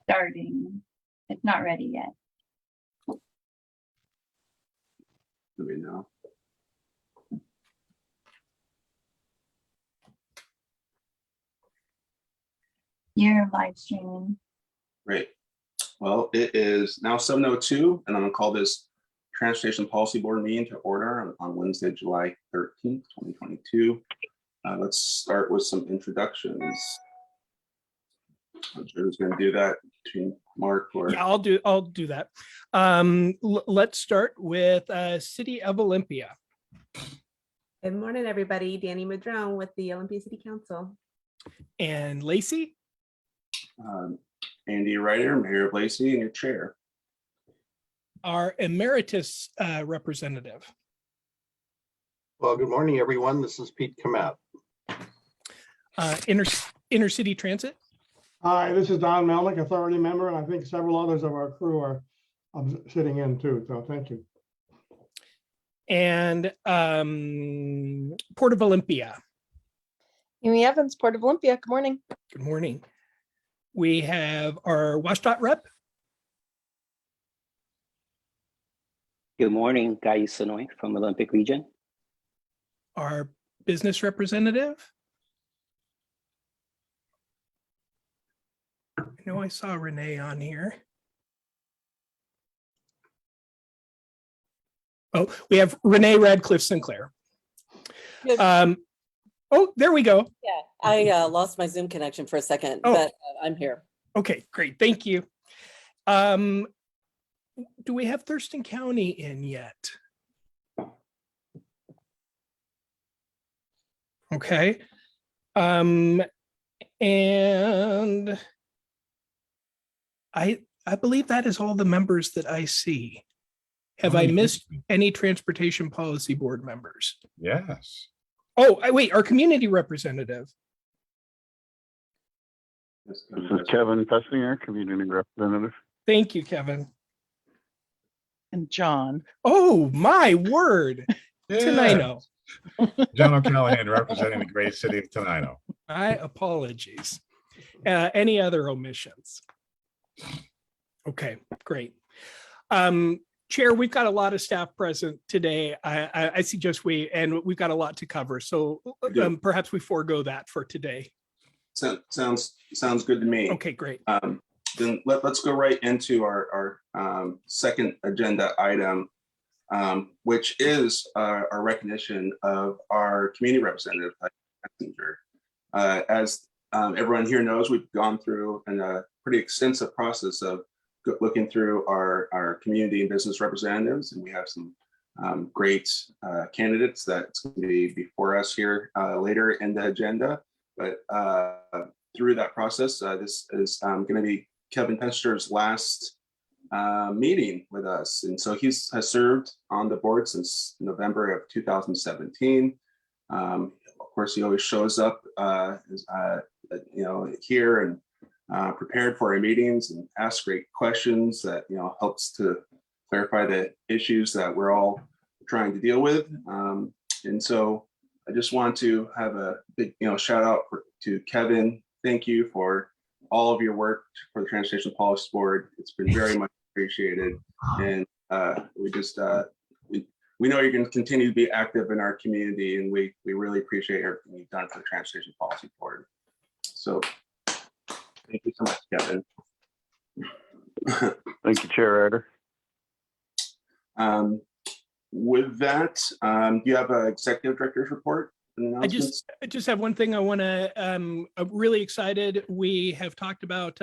starting. It's not ready yet. Let me know. You're live streaming. Great. Well, it is now 7:02, and I'm going to call this Transportation Policy Board meeting to order on Wednesday, July 13th, 2022. Let's start with some introductions. I'm sure who's going to do that between Mark or Yeah, I'll do that. Let's start with City of Olympia. Good morning, everybody. Danny Madrone with the Olympia City Council. And Lacey. Andy Ryder, Mayor of Lacey, and your chair. Our emeritus representative. Well, good morning, everyone. This is Pete Kamat. Inner City Transit. Hi, this is Don Melnick, authority member, and I think several others of our crew are sitting in too, so thank you. And Port of Olympia. Amy Evans, Port of Olympia. Good morning. Good morning. We have our WashDOT rep. Good morning, Guy Sonoy from Olympic Region. Our business representative. I know I saw Renee on here. Oh, we have Renee Radcliffe Sinclair. Good. Oh, there we go. Yeah, I lost my Zoom connection for a second, Oh. but I'm here. Okay, great. Thank you. Do we have Thurston County in yet? Okay. And I believe that is all the members that I see. Have I missed any Transportation Policy Board members? Yes. Oh, wait, our community representative. Yes, This is Kevin Fessinger, community representative. Thank you, Kevin. And John. Oh, my word. Tenino. John O'Callahan representing the great city of Tenino. My apologies. Any other omissions? Okay, great. Chair, we've got a lot of staff present today. I suggest we've got a lot to cover. So perhaps we forego that for today. Sounds good to me. Okay, great. Then let's go right into our second agenda item, which is our recognition of our community representative, Messenger. As everyone here knows, we've gone through a pretty extensive process of looking through our community and business representatives, and we have some great candidates that's going to be before us here later in the agenda. But through that process, this is going to be Kevin Pester's last meeting with us. And so he has served on the board since November of 2017. Of course, he always shows up here and prepared for our meetings and asks great questions that helps to clarify the issues that we're all trying to deal with. And so I just want to have a big shout out to Kevin. Thank you for all of your work for the Transportation Policy Board. It's been very much appreciated, and we know you're going to continue to be active in our community, and we really appreciate everything you've done for the Transportation Policy Board. So thank you so much, Kevin. Thank you, Chair Ryder. With that, do you have an executive director's report? I just have one thing I want to, I'm really excited. We have talked about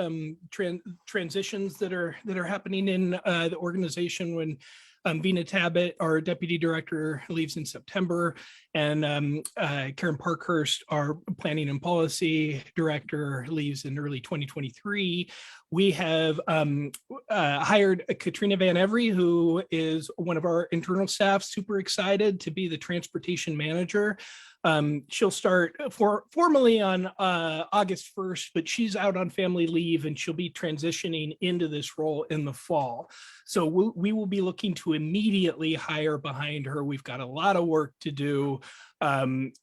transitions that are happening in the organization when Vina Tabbitt, our deputy director, leaves in September, and Karen Parkhurst, our planning and policy director, leaves in early 2023. We have hired Katrina Van Every, who is one of our internal staff, super excited to be the transportation manager. She'll start formally on August 1st, but she's out on family leave and she'll be transitioning into this role in the fall. So we will be looking to immediately hire behind her. We've got a lot of work to do. And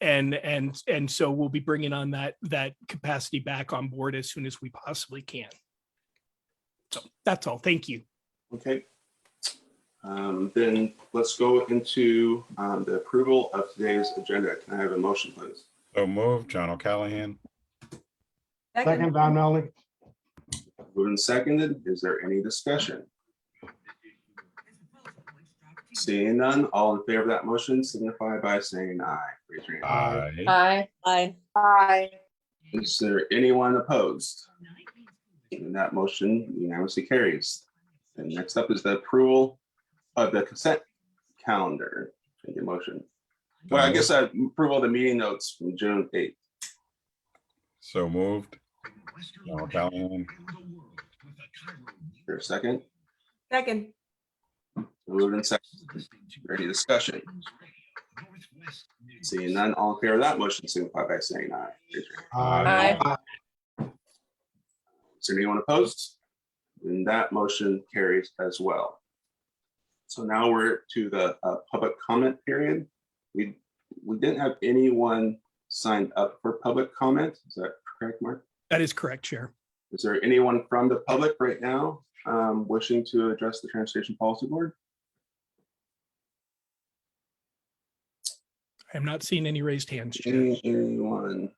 so we'll be bringing on that capacity back on board as soon as we possibly can. So that's all. Thank you. Okay. Then let's go into the approval of today's agenda. Can I have a motion, please? So moved, John O'Callahan. Second, Don Melnick. Moved and seconded. Is there any discussion? Seeing none, all in favor of that motion signify by saying aye. Raise your hand. Aye. Aye. Aye. Is there anyone opposed? And that motion unanimously carries. And next up is the approval of the consent calendar. Take a motion. Well, I guess approval of the meeting notes from June 8th. So moved, John O'Callahan. Is there a second? Second. Moved and seconded. Any discussion? Seeing none, all in favor of that motion signify by saying aye. Raise your hand. Aye. Is there anyone opposed? And that motion carries as well. So now we're to the public comment period. We didn't have anyone signed up for public comment. Is that correct, Mark? That is correct, Chair. Is there anyone from the public right now wishing to address the Transportation Policy Board? I'm not seeing any raised hands, Chair. Anyone?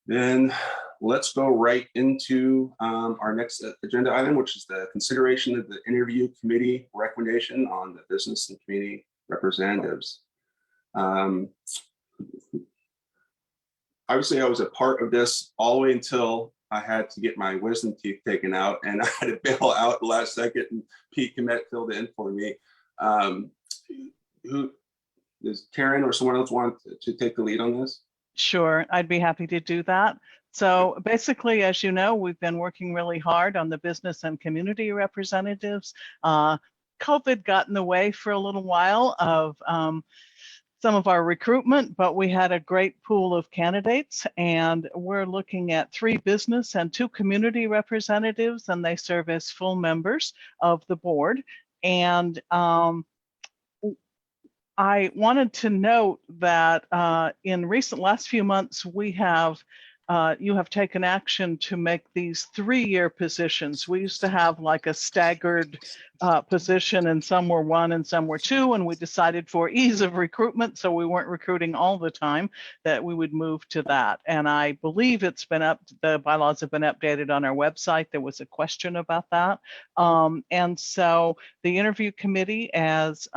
Then let's go right into our next agenda item, which is the consideration of the interview committee recommendation on the business and community representatives. Obviously, I was a part of this all the way until I had to get my wisdom teeth taken out, and I had to bail out the last second, and Pete Komet filled in for me. Who does Karen or someone else want to take the lead on this? Sure, I'd be happy to do that. So basically, as you know, we've been working really hard on the business and community representatives. COVID got in the way for a little while of some of our recruitment, but we had a great pool of candidates, and we're looking at 3 business and 2 community representatives, and they serve as full members of the board. And I wanted to note that in last few months, you have taken action to make these 3-year positions. We used to have like a staggered position, and some were 1 and some were 2, and we decided for ease of recruitment, so we weren't recruiting all the time, that we would move to that. And I believe it's been the bylaws have been updated on our website. There was a question about that. And so the interview committee, as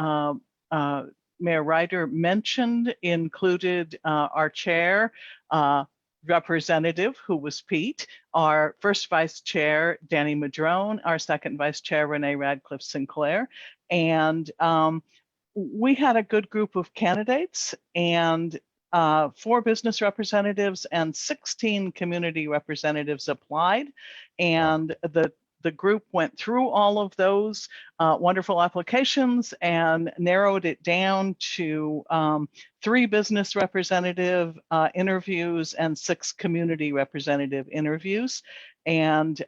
Mayor Ryder mentioned, included our chair, representative, who was Pete, our first vice chair, Danny Madrone, our second vice chair, Renee Radcliffe Sinclair. And we had a good group of candidates, and 4 business representatives and 16 community representatives applied. And the group went through all of those wonderful applications and narrowed it down to 3 business representative interviews and 6 community representative interviews. And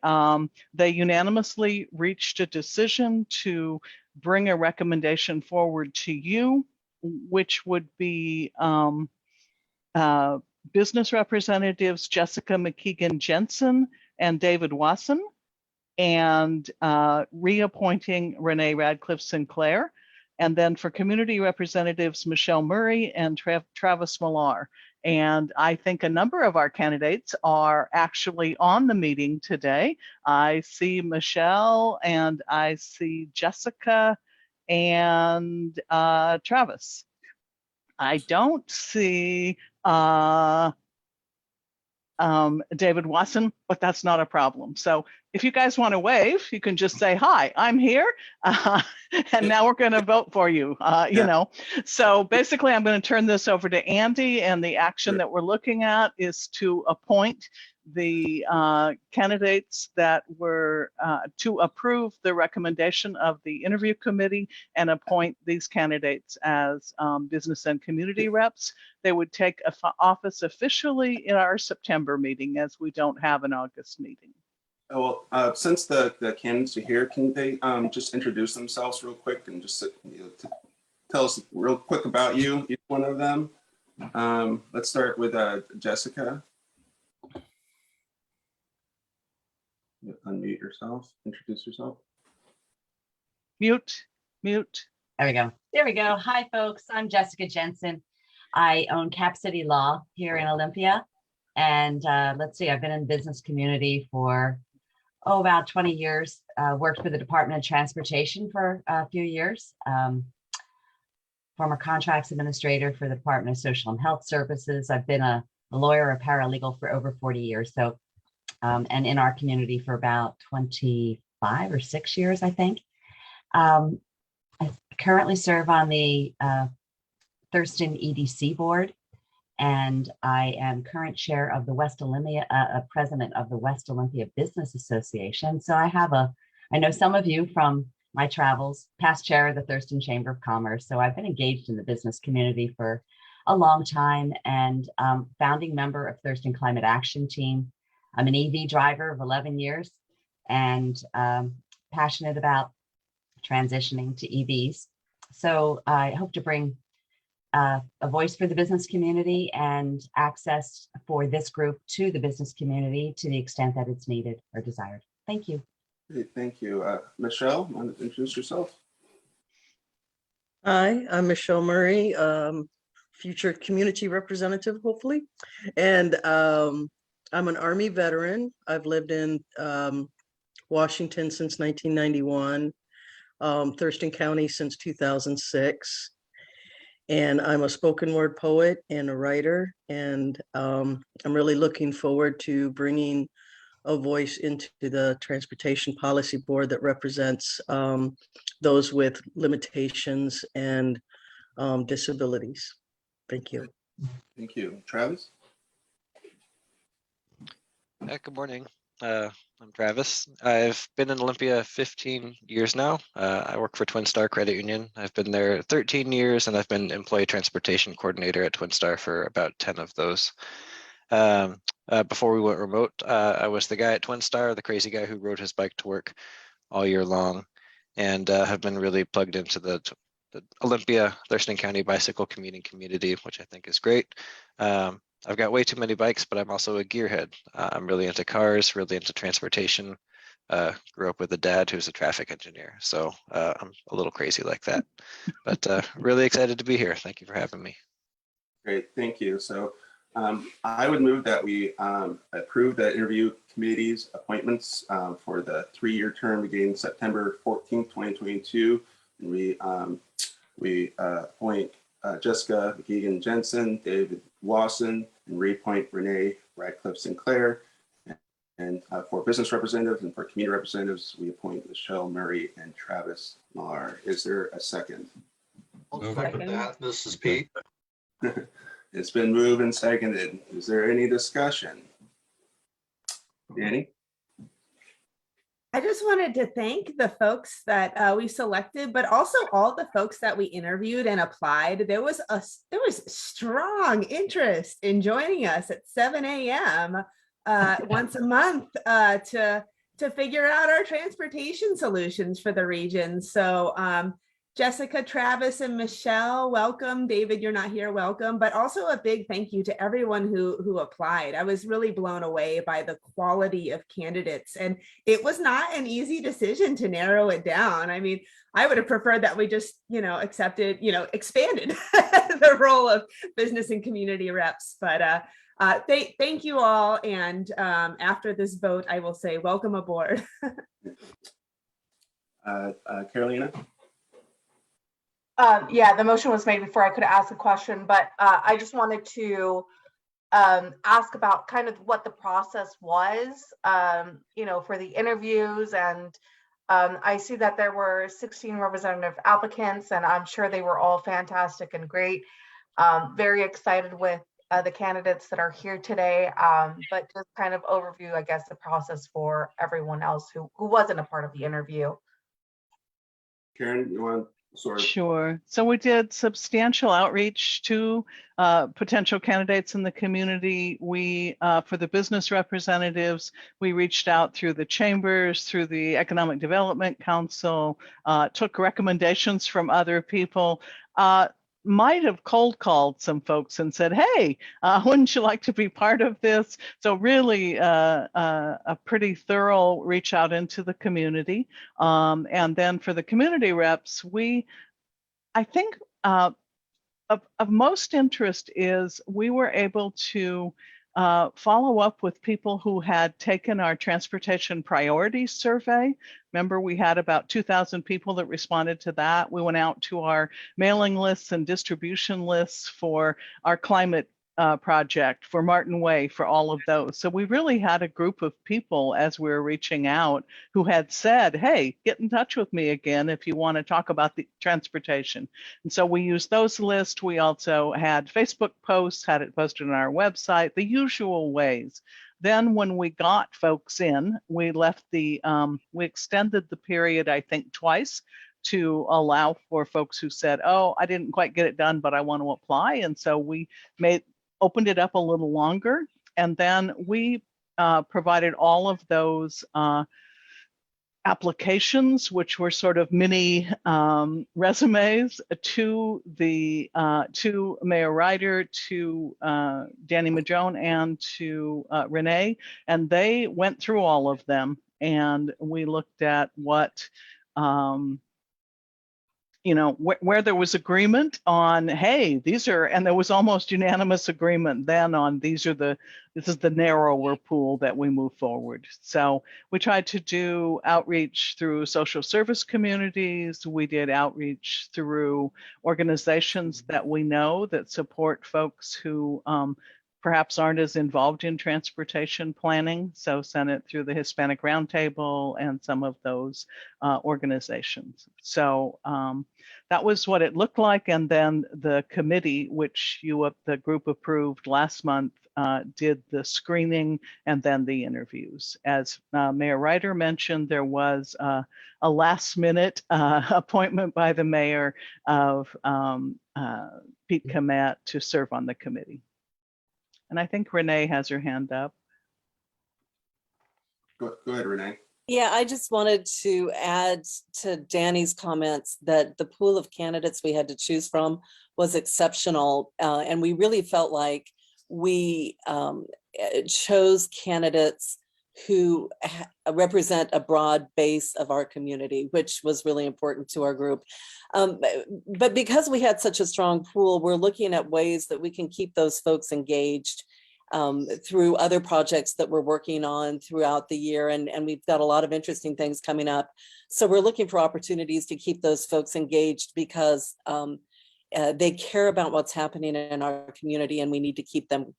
they unanimously reached a decision to bring a recommendation forward to you, which would be business representatives Jessica McKeegan Jensen and David Wasson, and reappointing Renee Radcliffe Sinclair. And then for community representatives, Michelle Murray and Travis Millar. And I think a number of our candidates are actually on the meeting today. I see Michelle, and I see Jessica and Travis. I don't see David Wasson, but that's not a problem. So if you guys want to wave, you can just say, hi, I'm here. And now we're going to vote for you, you know. So basically, I'm going to turn this over to Andy, and the action that we're looking at is to appoint the candidates that were to approve the recommendation of the interview committee and appoint these candidates as business and community reps. They would take office officially in our September meeting, as we don't have an August meeting. Oh, well, since the candidates are here, can they just introduce themselves real quick and just tell us real quick about you, each one of them? Let's start with Jessica. You unmute yourself, introduce yourself. Mute, mute. There we go. There we go. Hi, folks. I'm Jessica Jensen. I own Cap City Law here in Olympia. And let's see, I've been in the business community for, about 20 years. Worked for the Department of Transportation for a few years. Former contracts administrator for the Department of Social and Health Services. I've been a lawyer, a paralegal for over 40 years. So, and in our community for about 25 or 6 years, I think. I currently serve on the Thurston EDC board, and I am current chair of the West Olympia, president of the West Olympia Business Association. So I know some of you from my travels, past chair of the Thurston Chamber of Commerce. So I've been engaged in the business community for a long time and founding member of Thurston Climate Action Team. I'm an EV driver of 11 years and passionate about transitioning to EVs. So I hope to bring a voice for the business community and access for this group to the business community to the extent that it's needed or desired. Thank you. Great, thank you. Michelle, want to introduce yourself? Hi, I'm Michelle Murray, future community representative, hopefully. And I'm an Army veteran. I've lived in Washington since 1991, Thurston County since 2006. And I'm a spoken word poet and a writer. And I'm really looking forward to bringing a voice into the Transportation Policy Board that represents those with limitations and disabilities. Thank you. Thank you. Travis? Good morning. I'm Travis. I've been in Olympia 15 years now. I work for Twin Star Credit Union. I've been there 13 years, and I've been employee transportation coordinator at Twin Star for about 10 of those. Before we went remote, I was the guy at Twin Star, the crazy guy who rode his bike to work all year long, and have been really plugged into the Olympia, Thurston County bicycle commuting community, which I think is great. I've got way too many bikes, but I'm also a gearhead. I'm really into cars, really into transportation. Grew up with a dad who's a traffic engineer, so I'm a little crazy like that. But really excited to be here. Thank you for having me. Great, thank you. So I would move that we approve the interview committee's appointments for the 3-year term beginning September 14th, 2022. And we appoint Jessica McKeegan Jensen, David Wasson, and reappoint Renee Radcliffe Sinclair. And for business representatives and for community representatives, we appoint Michelle Murray and Travis Marr. Is there a second? I'll second that. This is Pete. It's been moved and seconded. Is there any discussion? Danny? I just wanted to thank the folks that we selected, but also all the folks that we interviewed and applied. There was strong interest in joining us at 7 a.m. Once a month to figure out our transportation solutions for the region. So Jessica, Travis, and Michelle, welcome. David, you're not here, welcome. But also a big thank you to everyone who applied. I was really blown away by the quality of candidates. And it was not an easy decision to narrow it down. I mean, I would have preferred that we just, accepted, expanded the role of business and community reps. But thank you all. And after this vote, I will say, welcome aboard. Carolina? Yeah, the motion was made before I could ask a question, but I just wanted to ask about kind of what the process was, for the interviews. And I see that there were 16 representative applicants, and I'm sure they were all fantastic and great. Very excited with the candidates that are here today, but just kind of overview, I guess, the process for everyone else who wasn't a part of the interview. Karen, you want sort of? Sure. So we did substantial outreach to potential candidates in the community. We, for the business representatives, we reached out through the chambers, through the Economic Development Council, took recommendations from other people. might have cold called some folks and said, hey, wouldn't you like to be part of this? So really a pretty thorough reach out into the community. And then for the community reps, I think of most interest is we were able to follow up with people who had taken our transportation priorities survey. Remember, we had about 2,000 people that responded to that. We went out to our mailing lists and distribution lists for our climate project, for Martin Way, for all of those. So we really had a group of people as we were reaching out who had said, hey, get in touch with me again if you want to talk about the transportation. And so we used those lists. We also had Facebook posts, had it posted on our website, the usual ways. Then when we got folks in, we left we extended the period, I think, twice to allow for folks who said, oh, I didn't quite get it done, but I want to apply. And so we opened it up a little longer. And then we provided all of those applications, which were sort of mini resumes, to Mayor Ryder, to Danny Majone, and to Renee. And they went through all of them. And we looked at what, where there was agreement on, hey, and there was almost unanimous agreement then on this is the narrower pool that we move forward. So we tried to do outreach through social service communities. We did outreach through organizations that we know that support folks who perhaps aren't as involved in transportation planning. So sent it through the Hispanic Roundtable and some of those organizations. So that was what it looked like. And then the committee, which the group approved last month, did the screening and then the interviews. As Mayor Ryder mentioned, there was a last minute appointment by the mayor of Pete Komet to serve on the committee. And I think Renee has her hand up. Go ahead, Renee. Yeah, I just wanted to add to Danny's comments that the pool of candidates we had to choose from was exceptional. And we really felt like we chose candidates who represent a broad base of our community, which was really important to our group. But because we had such a strong pool, we're looking at ways that we can keep those folks engaged through other projects that we're working on throughout the year. And we've got a lot of interesting things coming up. So we're looking for opportunities to keep those folks engaged because they care about what's happening in our community and we need to keep them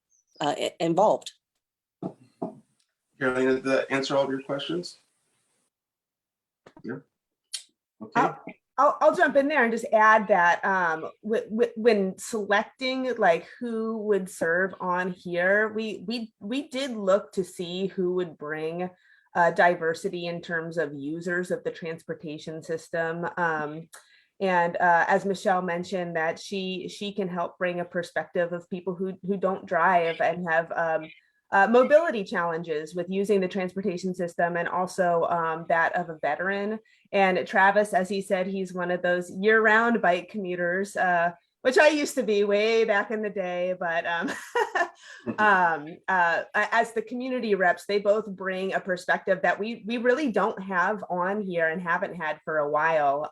involved. Carolina, did that answer all of your questions? Yeah. Okay. I'll jump in there and just add that when selecting like who would serve on here, we did look to see who would bring diversity in terms of users of the transportation system. And as Michelle mentioned, that she can help bring a perspective of people who don't drive and have mobility challenges with using the transportation system, and also that of a veteran. And Travis, as he said, he's one of those year-round bike commuters, which I used to be way back in the day. But as the community reps, they both bring a perspective that we really don't have on here and haven't had for a while.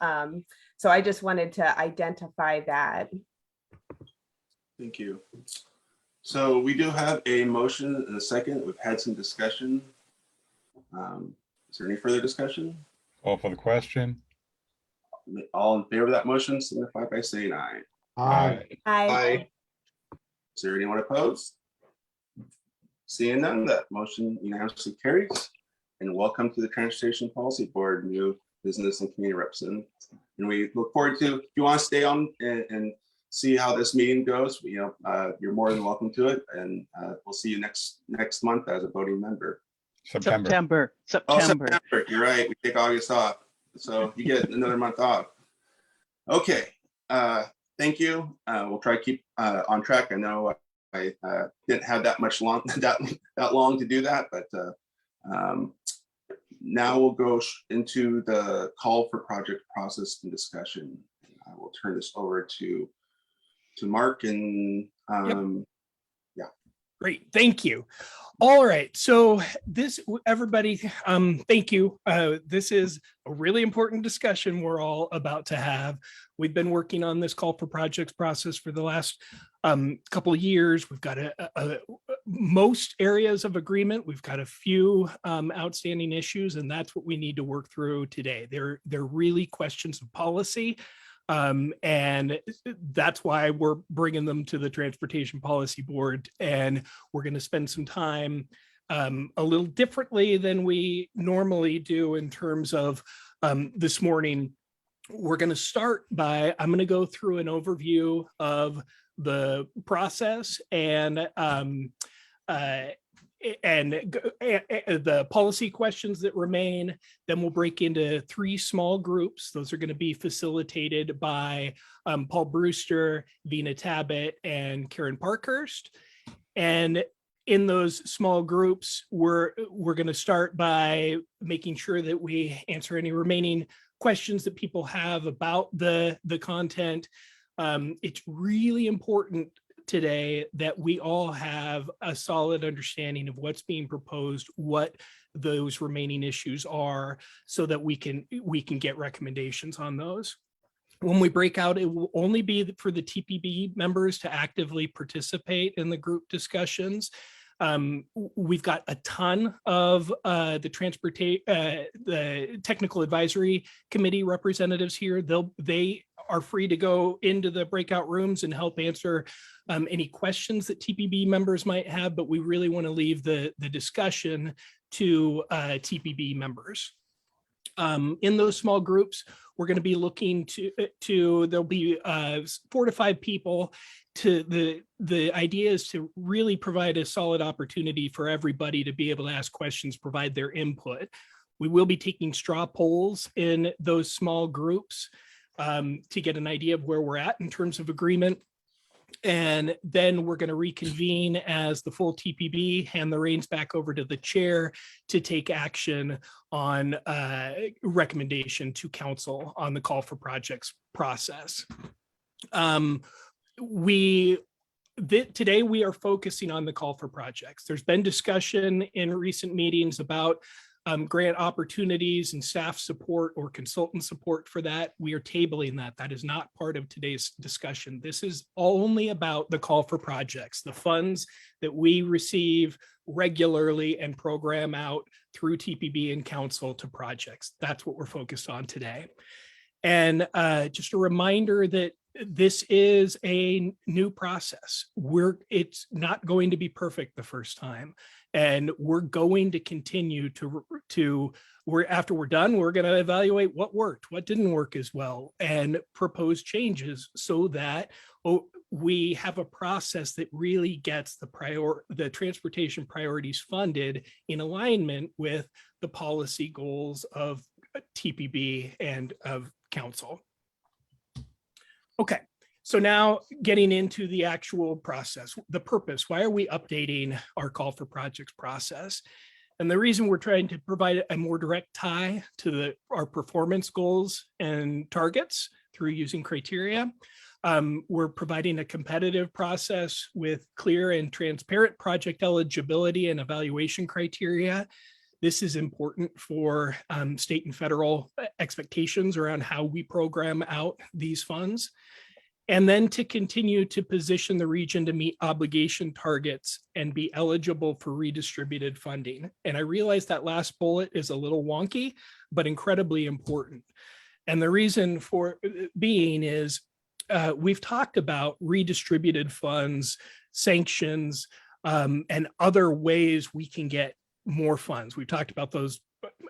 So I just wanted to identify that. Thank you. So we do have a motion and a second. We've had some discussion. Is there any further discussion? Call for the question. All in favor of that motion signify by saying aye. Aye. Aye. Is there anyone opposed? Seeing none, that motion unanimously carries. And welcome to the Transportation Policy Board, new business and community representative. And we look forward to, if you want to stay on and see how this meeting goes, you're more than welcome to it. And we'll see you next month as a voting member. September. Oh, September. You're right. We take August off. So you get another month off. Okay. Thank you. We'll try to keep on track. I know I didn't have that much long to do that, but now we'll go into the call for project process and discussion. I will turn this over to Mark and Great, thank you. All right, so everybody, thank you. This is a really important discussion we're all about to have. We've been working on this call for projects process for the last couple of years. We've got most areas of agreement. We've got a few outstanding issues, and that's what we need to work through today. They're really questions of policy. And that's why we're bringing them to the Transportation Policy Board, and we're going to spend some time a little differently than we normally do in terms of this morning. We're going to start by, I'm going to go through an overview of the process and the policy questions that remain. Then we'll break into 3 small groups. Those are going to be facilitated by Paul Brewster, Vina Tabbitt, and Karen Parkhurst. And in those small groups, we're going to start by making sure that we answer any remaining questions that people have about the content. It's really important today that we all have a solid understanding of what's being proposed, what those remaining issues are, so that we can get recommendations on those. When we break out, it will only be for the TPB members to actively participate in the group discussions. We've got a ton of the Technical Advisory Committee representatives here. They are free to go into the breakout rooms and help answer any questions that TPB members might have, but we really want to leave the discussion to TPB members. In those small groups, we're going to be looking to there'll be 4 to 5 people. The idea is to really provide a solid opportunity for everybody to be able to ask questions, provide their input. We will be taking straw polls in those small groups to get an idea of where we're at in terms of agreement. And then we're going to reconvene as the full TPB, hand the reins back over to the chair to take action on recommendation to council on the call for projects process. Today we are focusing on the call for projects. There's been discussion in recent meetings about grant opportunities and staff support or consultant support for that. We are tabling that. That is not part of today's discussion. This is only about the call for projects, the funds that we receive regularly and program out through TPB and council to projects. That's what we're focused on today. And just a reminder that this is a new process. It's not going to be perfect the first time. And we're going to continue after we're done, we're going to evaluate what worked, what didn't work as well, and propose changes so that we have a process that really gets the transportation priorities funded in alignment with the policy goals of TPB and of council. Okay. So now getting into the actual process, the purpose, why are we updating our call for projects process? And the reason we're trying to provide a more direct tie to our performance goals and targets through using criteria. We're providing a competitive process with clear and transparent project eligibility and evaluation criteria. This is important for state and federal expectations around how we program out these funds. And then to continue to position the region to meet obligation targets and be eligible for redistributed funding. And I realize that last bullet is a little wonky, but incredibly important. And the reason for being is we've talked about redistributed funds, sanctions, and other ways we can get more funds. We've talked about those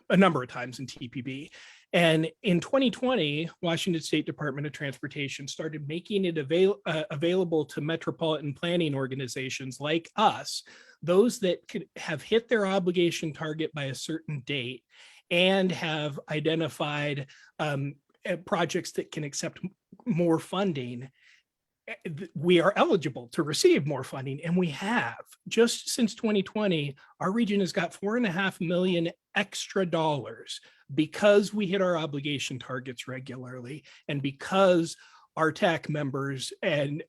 a number of times in TPB. And in 2020, Washington State Department of Transportation started making it available to metropolitan planning organizations like us, those that could have hit their obligation target by a certain date and have identified projects that can accept more funding. We are eligible to receive more funding, and we have. Just since 2020, our region has got $4.5 million extra dollars because we hit our obligation targets regularly and because our TAC members and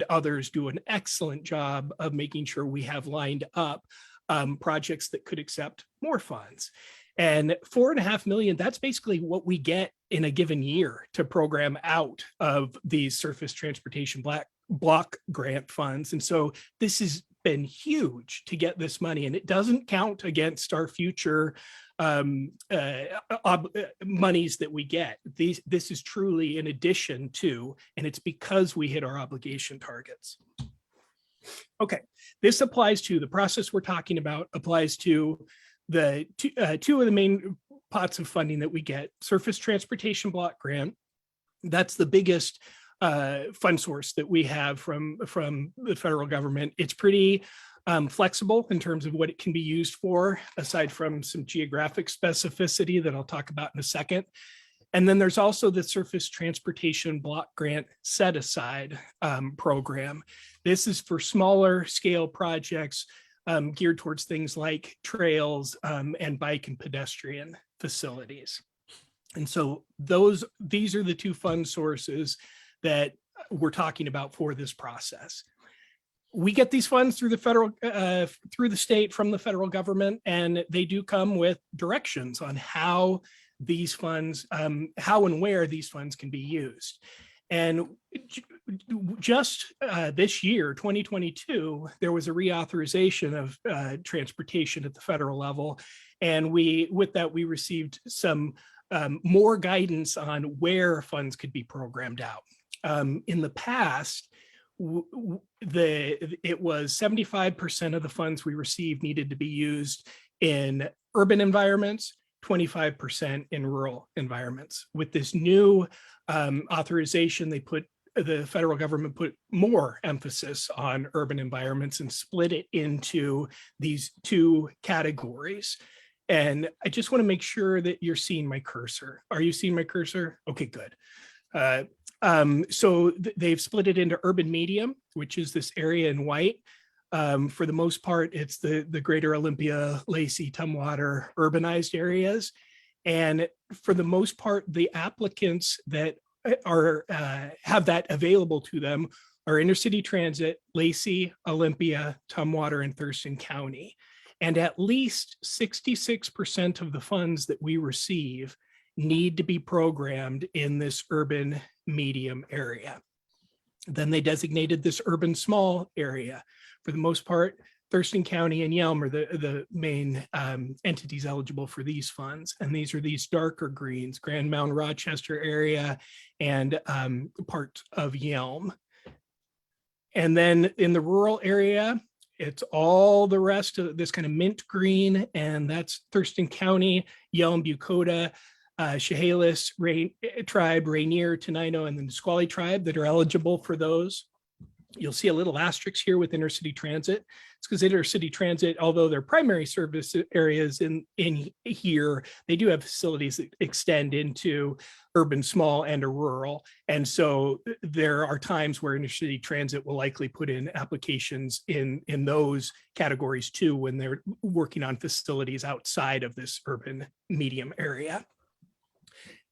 others do an excellent job of making sure we have lined up projects that could accept more funds. And $4.5 million, that's basically what we get in a given year to program out of these surface transportation block grant funds. And so this has been huge to get this money, and it doesn't count against our future monies that we get. This is truly in addition to, and it's because we hit our obligation targets. Okay, this applies to the process we're talking about, applies to the two of the main pots of funding that we get. Surface Transportation Block Grant, that's the biggest fund source that we have from the federal government. It's pretty flexible in terms of what it can be used for, aside from some geographic specificity that I'll talk about in a second. And then there's also the Surface Transportation Block Grant Set Aside program. This is for smaller scale projects geared towards things like trails and bike and pedestrian facilities. And so these are the two fund sources that we're talking about for this process. We get these funds through the federal, through the state from the federal government, and they do come with directions on how these funds, how and where these funds can be used. And just this year, 2022, there was a reauthorization of transportation at the federal level. And with that, we received some more guidance on where funds could be programmed out. In the past, it was 75% of the funds we received needed to be used in urban environments, 25% in rural environments. With this new authorization, the federal government put more emphasis on urban environments and split it into these two categories. And I just want to make sure that you're seeing my cursor. Are you seeing my cursor? Okay, good. So they've split it into urban medium, which is this area in white. For the most part, it's the greater Olympia, Lacey, Tumwater urbanized areas. And for the most part, the applicants that are have that available to them are intercity transit, Lacey, Olympia, Tumwater, and Thurston County. And at least 66% of the funds that we receive need to be programmed in this urban medium area. Then they designated this urban small area. For the most part, Thurston County and Yelm are the main entities eligible for these funds. And these are these darker greens, Grand Mountain, Rochester area, and part of Yelm. And then in the rural area, it's all the rest of this kind of mint green, and that's Thurston County, Yelm, Bucota, Chehalis tribe, Rainier, Tenino, and the Nisqually tribe that are eligible for those. You'll see a little asterisk here with intercity transit. It's because intercity transit, although their primary service areas in here, they do have facilities that extend into urban small and a rural. And so there are times where intercity transit will likely put in applications in those categories too, when they're working on facilities outside of this urban medium area.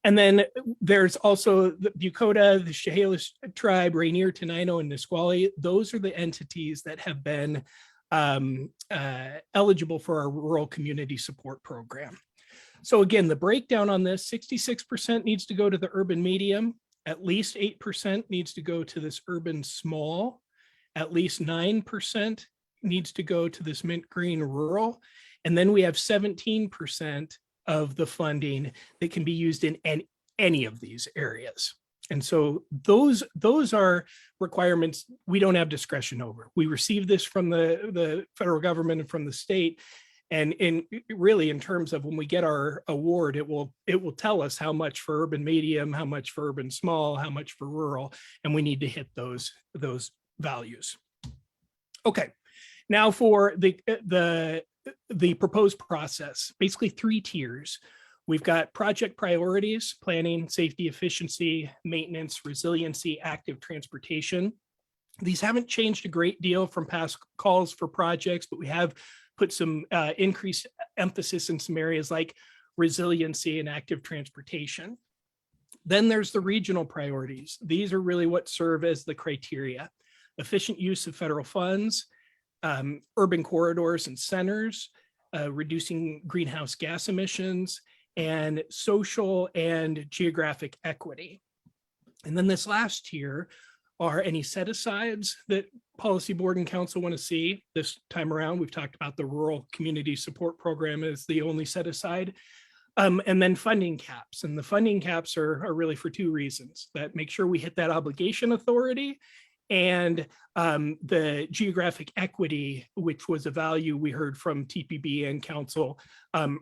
And then there's also the Bucota, the Chehalis tribe, Rainier, Tenino, and Nisqually. Those are the entities that have been eligible for our rural community support program. So again, the breakdown on this, 66% needs to go to the urban medium, at least 8% needs to go to this urban small, at least 9% needs to go to this mint green rural, and then we have 17% of the funding that can be used in any of these areas. And so those are requirements we don't have discretion over. We receive this from the federal government and from the state. And really in terms of when we get our award, it will tell us how much for urban medium, how much for urban small, how much for rural, and we need to hit those values. Okay, now for the proposed process, basically 3 tiers. We've got project priorities, planning, safety, efficiency, maintenance, resiliency, active transportation. These haven't changed a great deal from past calls for projects, but we have put some increased emphasis in some areas like resiliency and active transportation. Then there's the regional priorities. These are really what serve as the criteria: efficient use of federal funds, urban corridors and centers, reducing greenhouse gas emissions, and social and geographic equity. And then this last tier are any set-asides that policy board and council want to see. This time around, we've talked about the Rural Community Support Program as the only set-aside. And then funding caps. And the funding caps are really for two reasons: that make sure we hit that obligation authority, and the geographic equity, which was a value we heard from TPB and council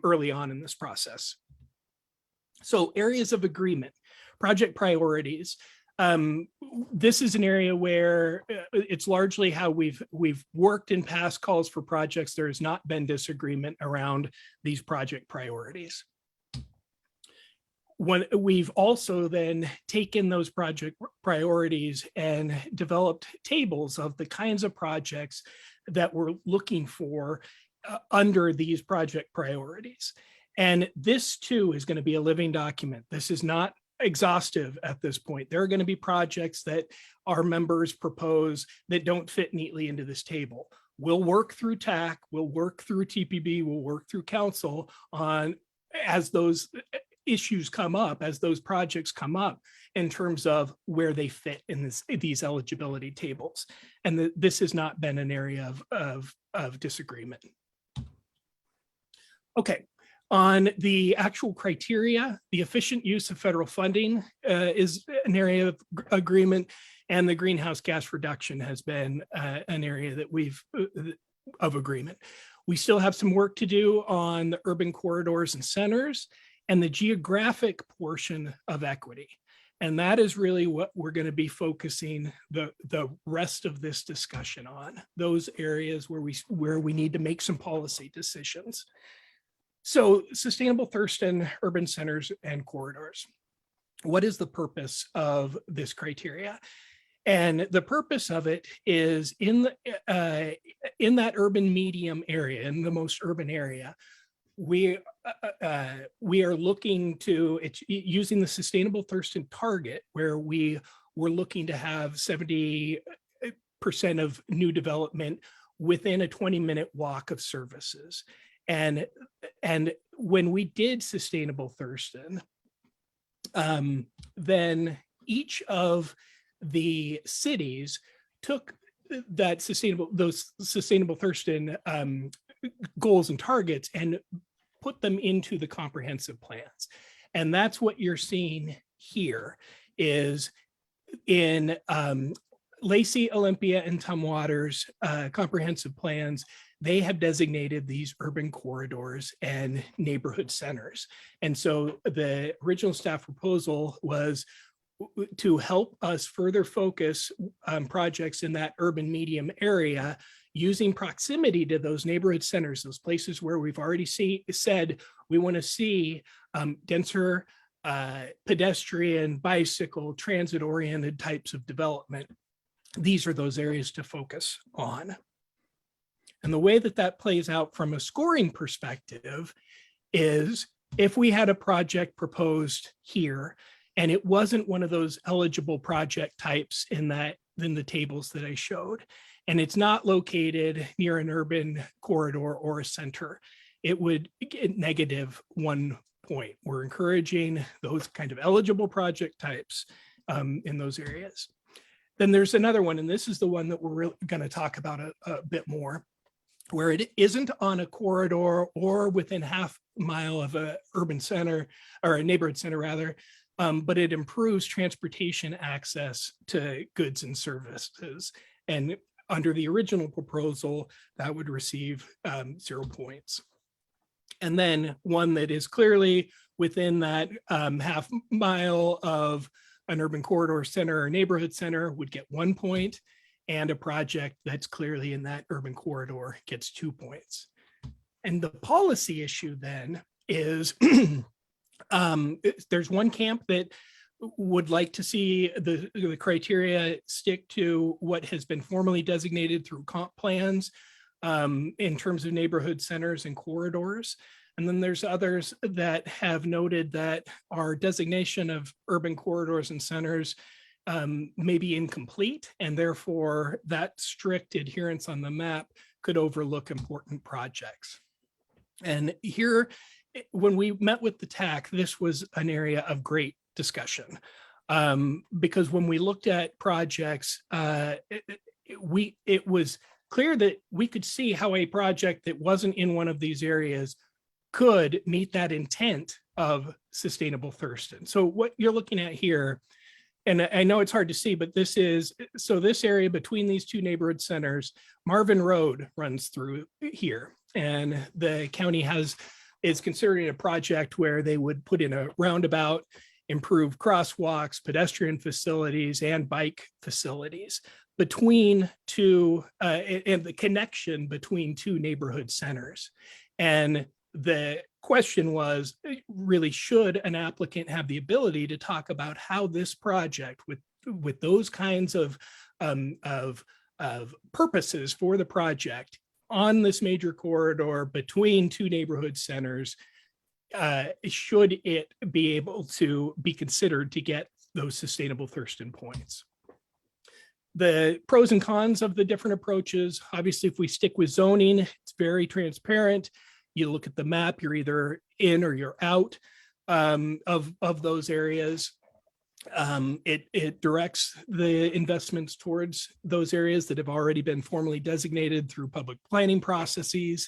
early on in this process. So areas of agreement, project priorities. This is an area where it's largely how we've worked in past calls for projects. There has not been disagreement around these project priorities. When we've also then taken those project priorities and developed tables of the kinds of projects that we're looking for under these project priorities. And this too is going to be a living document. This is not exhaustive at this point. There are going to be projects that our members propose that don't fit neatly into this table. We'll work through TAC, we'll work through TPB, we'll work through council on as those issues come up, as those projects come up, in terms of where they fit in these eligibility tables. And this has not been an area of disagreement. Okay, on the actual criteria, the efficient use of federal funding is an area of agreement, and the greenhouse gas reduction has been an area that we've of agreement. We still have some work to do on the urban corridors and centers and the geographic portion of equity. And that is really what we're going to be focusing the rest of this discussion on, those areas where we need to make some policy decisions. So sustainable Thurston urban centers and corridors. What is the purpose of this criteria? And the purpose of it is in that urban medium area, in the most urban area, we are looking to, it's using the sustainable Thurston target, where we were looking to have 70% of new development within a 20-minute walk of services. And when we did sustainable Thurston, then each of the cities took those sustainable Thurston goals and targets and put them into the comprehensive plans. And that's what you're seeing here is in Lacey, Olympia, and Tumwater's comprehensive plans. They have designated these urban corridors and neighborhood centers. And so the original staff proposal was to help us further focus on projects in that urban medium area using proximity to those neighborhood centers, those places where we've already said we want to see denser pedestrian, bicycle, transit-oriented types of development. These are those areas to focus on. And the way that plays out from a scoring perspective is if we had a project proposed here and it wasn't one of those eligible project types in the tables that I showed, and it's not located near an urban corridor or a center, it would get -1 point. We're encouraging those kind of eligible project types in those areas. Then there's another one, and this is the one that we're really going to talk about a bit more, where it isn't on a corridor or within half mile of a urban center or a neighborhood center rather, but it improves transportation access to goods and services. And under the original proposal, that would receive 0 points. And then one that is clearly within that half mile of an urban corridor center or neighborhood center would get 1 point, and a project that's clearly in that urban corridor gets 2 points. And the policy issue then is there's one camp that would like to see the criteria stick to what has been formally designated through comp plans in terms of neighborhood centers and corridors. And then there's others that have noted that our designation of urban corridors and centers may be incomplete, and therefore that strict adherence on the map could overlook important projects. And here, when we met with the TAC, this was an area of great discussion, because when we looked at projects, it was clear that we could see how a project that wasn't in one of these areas could meet that intent of sustainable Thurston. So what you're looking at here, and I know it's hard to see, but this area between these two neighborhood centers, Marvin Road runs through here, and the county is considering a project where they would put in a roundabout, improve crosswalks, pedestrian facilities, and bike facilities between two, and the connection between two neighborhood centers. And the question was, really, should an applicant have the ability to talk about how this project with those kinds of purposes for the project on this major corridor between two neighborhood centers, should it be able to be considered to get those sustainable Thurston points? The pros and cons of the different approaches, obviously, if we stick with zoning, it's very transparent. You look at the map, you're either in or you're out of those areas. It directs the investments towards those areas that have already been formally designated through public planning processes,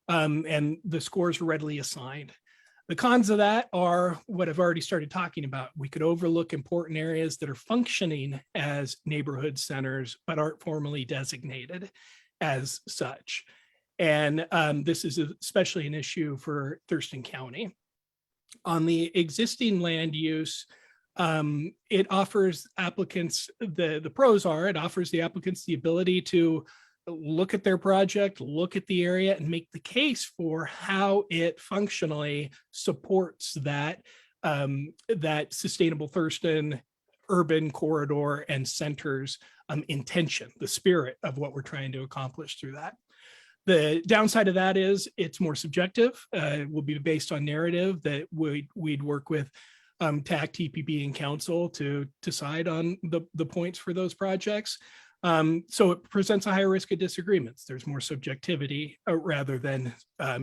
and the scores are readily assigned. The cons of that are what I've already started talking about. We could overlook important areas that are functioning as neighborhood centers, but aren't formally designated as such. And this is especially an issue for Thurston County. On the existing land use, it offers applicants, the pros are, it offers the applicants the ability to look at their project, look at the area, and make the case for how it functionally supports that, that sustainable Thurston urban corridor and centers intention, the spirit of what we're trying to accomplish through that. The downside of that is it's more subjective. It will be based on narrative that we'd work with TAC, TPP, and council to decide on the points for those projects. So it presents a higher risk of disagreements. There's more subjectivity rather than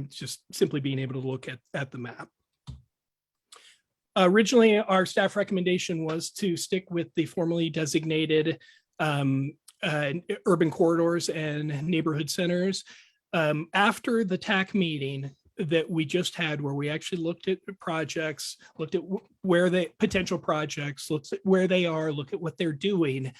just simply being able to look at the map. Originally, our staff recommendation was to stick with the formally designated urban corridors and neighborhood centers. After the TAC meeting that we just had, where we actually looked at projects, looked at where they potential projects, looked at where they are, look at what they're doing,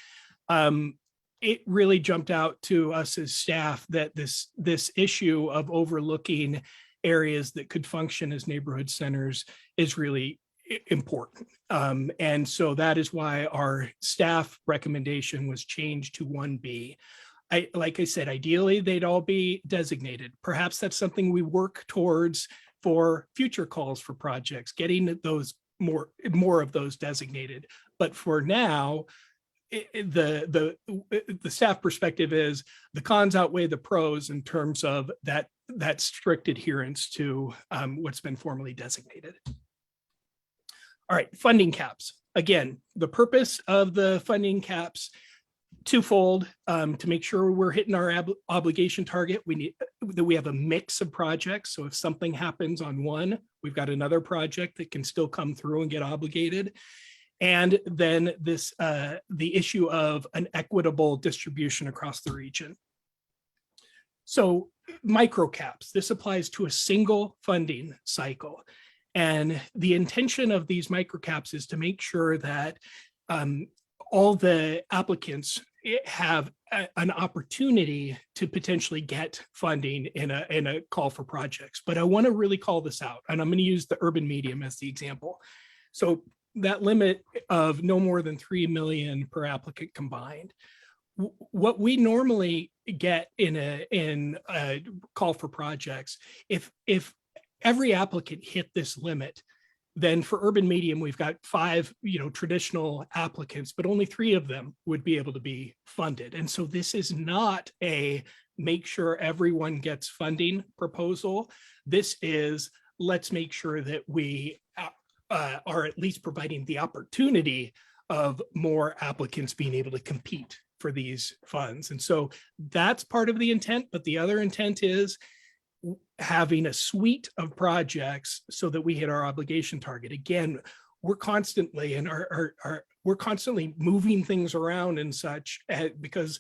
it really jumped out to us as staff that this issue of overlooking areas that could function as neighborhood centers is really important. And so that is why our staff recommendation was changed to 1B. Like I said, ideally, they'd all be designated. Perhaps that's something we work towards for future calls for projects, getting those more of those designated. But for now, the staff perspective is the cons outweigh the pros in terms of that strict adherence to what's been formally designated. All right, funding caps. Again, the purpose of the funding caps twofold, to make sure we're hitting our obligation target. We need that we have a mix of projects. So if something happens on one, we've got another project that can still come through and get obligated. And then this, the issue of an equitable distribution across the region. So microcaps, this applies to a single funding cycle. And the intention of these microcaps is to make sure that all the applicants have an opportunity to potentially get funding in a call for projects. But I want to really call this out, and I'm going to use the urban medium as the example. So that limit of no more than 3 million per applicant combined. What we normally get in a call for projects, if every applicant hit this limit, then for urban medium, we've got 5, traditional applicants, but only 3 of them would be able to be funded. And so this is not a make sure everyone gets funding proposal. This is, let's make sure that we are at least providing the opportunity of more applicants being able to compete for these funds. And so that's part of the intent, but the other intent is having a suite of projects so that we hit our obligation target. Again, we're constantly and we're constantly moving things around and such because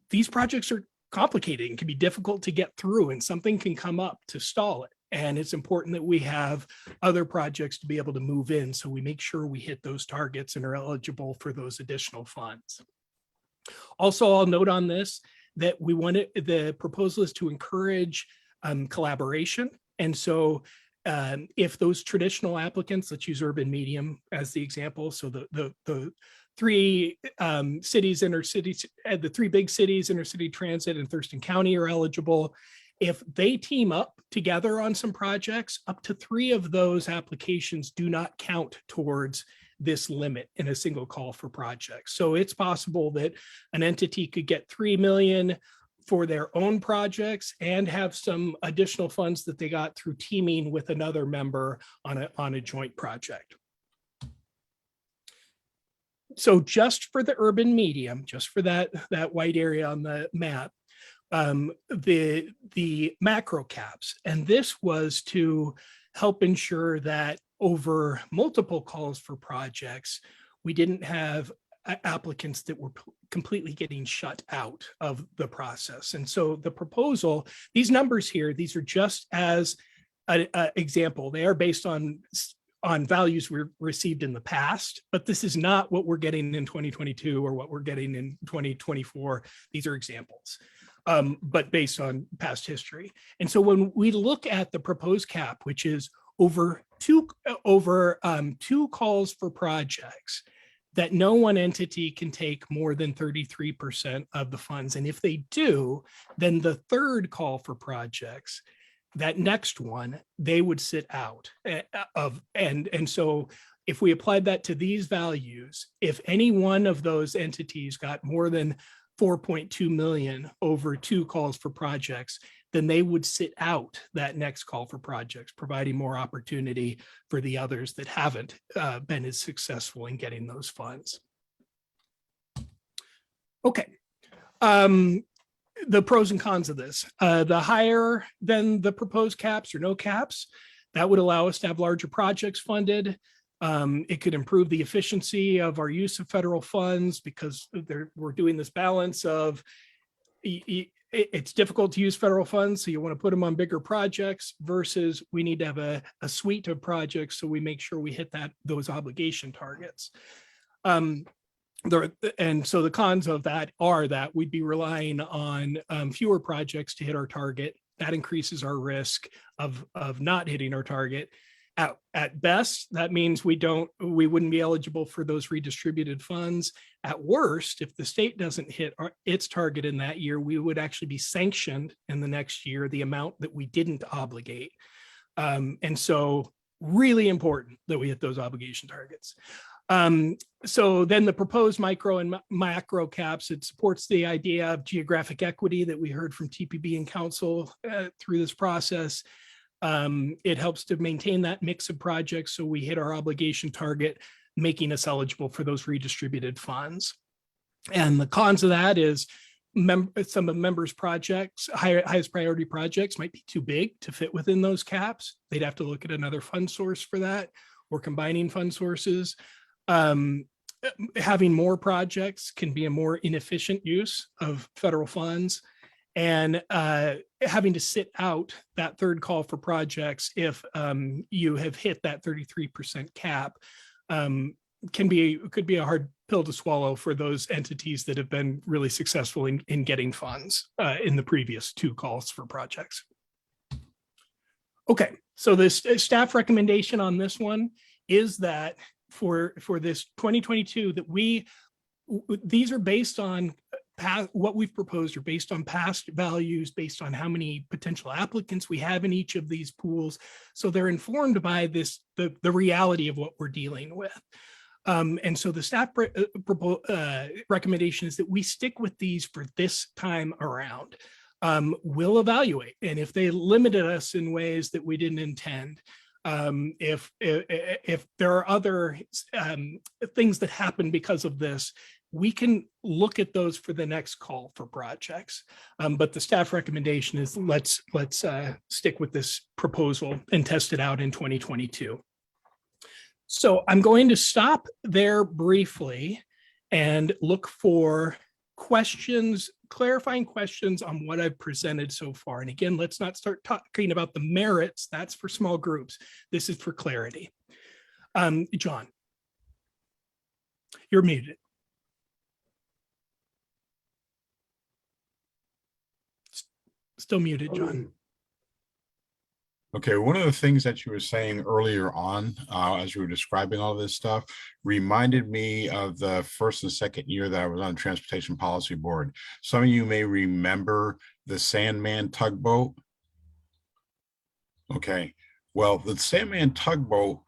these projects are complicated and can be difficult to get through, and something can come up to stall it. And it's important that we have other projects to be able to move in, so we make sure we hit those targets and are eligible for those additional funds. Also, I'll note on this that the proposal is to encourage collaboration. And so if those traditional applicants, let's use urban medium as the example. So the three cities, the three big cities, Intercity Transit and Thurston County are eligible. If they team up together on some projects, up to 3 of those applications do not count towards this limit in a single call for projects. So it's possible that an entity could get 3 million for their own projects and have some additional funds that they got through teaming with another member on a joint project. So just for the urban medium, just for that white area on the map, the macro caps, and this was to help ensure that over multiple calls for projects, we didn't have applicants that were completely getting shut out of the process. And so the proposal, these numbers here, these are just as an example. They are based on values we received in the past, but this is not what we're getting in 2022 or what we're getting in 2024. These are examples, but based on past history. And so when we look at the proposed cap, which is over two calls for projects, that no one entity can take more than 33% of the funds. And if they do, then the third call for projects, that next one, they would sit out of. And so if we applied that to these values, if any one of those entities got more than 4.2 million over 2 calls for projects, then they would sit out that next call for projects, providing more opportunity for the others that haven't been as successful in getting those funds. Okay. The pros and cons of this. The higher than the proposed caps or no caps, that would allow us to have larger projects funded. It could improve the efficiency of our use of federal funds because we're doing this balance of it's difficult to use federal funds, so you want to put them on bigger projects versus we need to have a suite of projects so we make sure we hit those obligation targets. And so the cons of that are that we'd be relying on fewer projects to hit our target. That increases our risk of not hitting our target. At best, that means we wouldn't be eligible for those redistributed funds. At worst, if the state doesn't hit its target in that year, we would actually be sanctioned in the next year, the amount that we didn't obligate. And so really important that we hit those obligation targets. So then the proposed micro and macro caps, it supports the idea of geographic equity that we heard from TPB and council through this process. It helps to maintain that mix of projects so we hit our obligation target, making us eligible for those redistributed funds. And the cons of that is some of members' projects, highest priority projects might be too big to fit within those caps. They'd have to look at another fund source for that or combining fund sources. Having more projects can be a more inefficient use of federal funds. And having to sit out that third call for projects if you have hit that 33% cap could be a hard pill to swallow for those entities that have been really successful in getting funds in the previous 2 calls for projects. Okay, so the staff recommendation on this one is that for this 2022 that these are based on what we've proposed are based on past values, based on how many potential applicants we have in each of these pools. So they're informed by the reality of what we're dealing with. And so the staff recommendation is that we stick with these for this time around. We'll evaluate, and if they limited us in ways that we didn't intend, if there are other things that happen because of this, we can look at those for the next call for projects. But the staff recommendation is let's stick with this proposal and test it out in 2022. So I'm going to stop there briefly and look for questions, clarifying questions on what I've presented so far. And again, let's not start talking about the merits. That's for small groups. This is for clarity. John, you're muted. Still muted, John. Okay, one of the things that you were saying earlier on, as you were describing all this stuff, reminded me of the first and second year that I was on Transportation Policy Board. Some of you may remember the Sandman tugboat. Okay, well, the Sandman tugboat,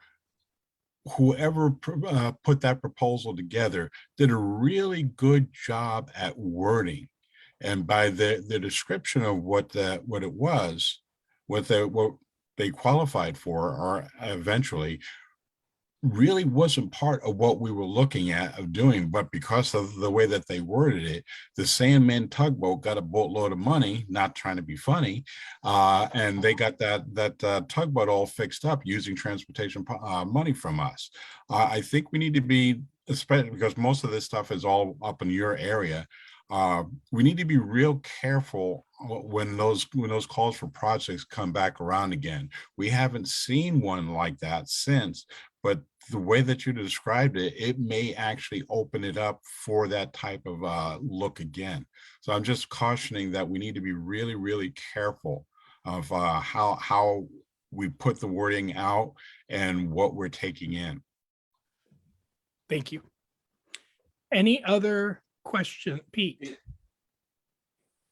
whoever put that proposal together did a really good job at wording. And by the description of what it was, what they qualified for, or eventually, really wasn't part of what we were looking at of doing. But because of the way that they worded it, the Sandman tugboat got a boatload of money, not trying to be funny, and they got that tugboat all fixed up using transportation money from us. I think we need to be, especially because most of this stuff is all up in your area, we need to be real careful when those calls for projects come back around again. We haven't seen one like that since, but the way that you described it, it may actually open it up for that type of look again. So I'm just cautioning that we need to be really, really careful of how we put the wording out and what we're taking in. Thank you. Any other question? Pete?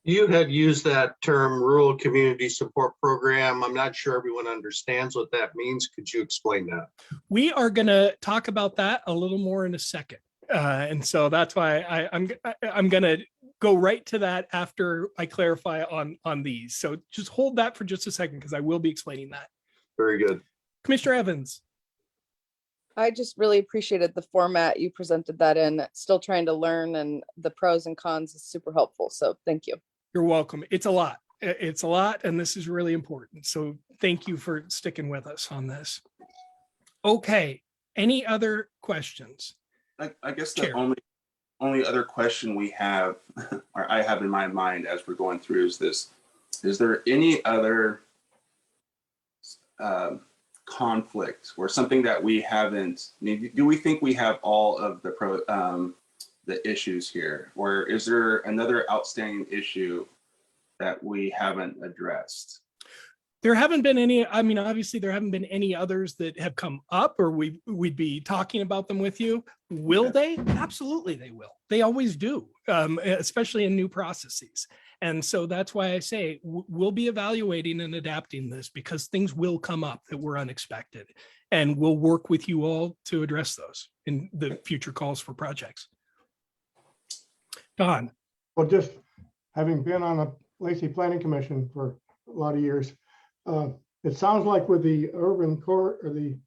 You had used that term rural community support program. I'm not sure everyone understands what that means. Could you explain that? We are going to talk about that a little more in a second. And so that's why I'm going to go right to that after I clarify on these. So just hold that for just a second, because I will be explaining that. Very good. Commissioner Evans. I just really appreciated the format you presented that in. Still trying to learn, and the pros and cons is super helpful. So thank you. You're welcome. It's a lot. It's a lot, and this is really important. So thank you for sticking with us on this. Okay. Any other questions? I guess Chair. the only other question we have, or I have in my mind as we're going through, is this: is there any other conflict or something that we haven't? I mean, do we think we have all of the issues here, or is there another outstanding issue that we haven't addressed? There haven't been any. I mean, obviously, there haven't been any others that have come up, or we'd be talking about them with you. Will they? Absolutely, they will. They always do, especially in new processes. And so that's why I say we'll be evaluating and adapting this, because things will come up that were unexpected, and we'll work with you all to address those in the future calls for projects. Don. Well, just having been on the Lacey Planning Commission for a lot of years, it sounds like with the urban core, or the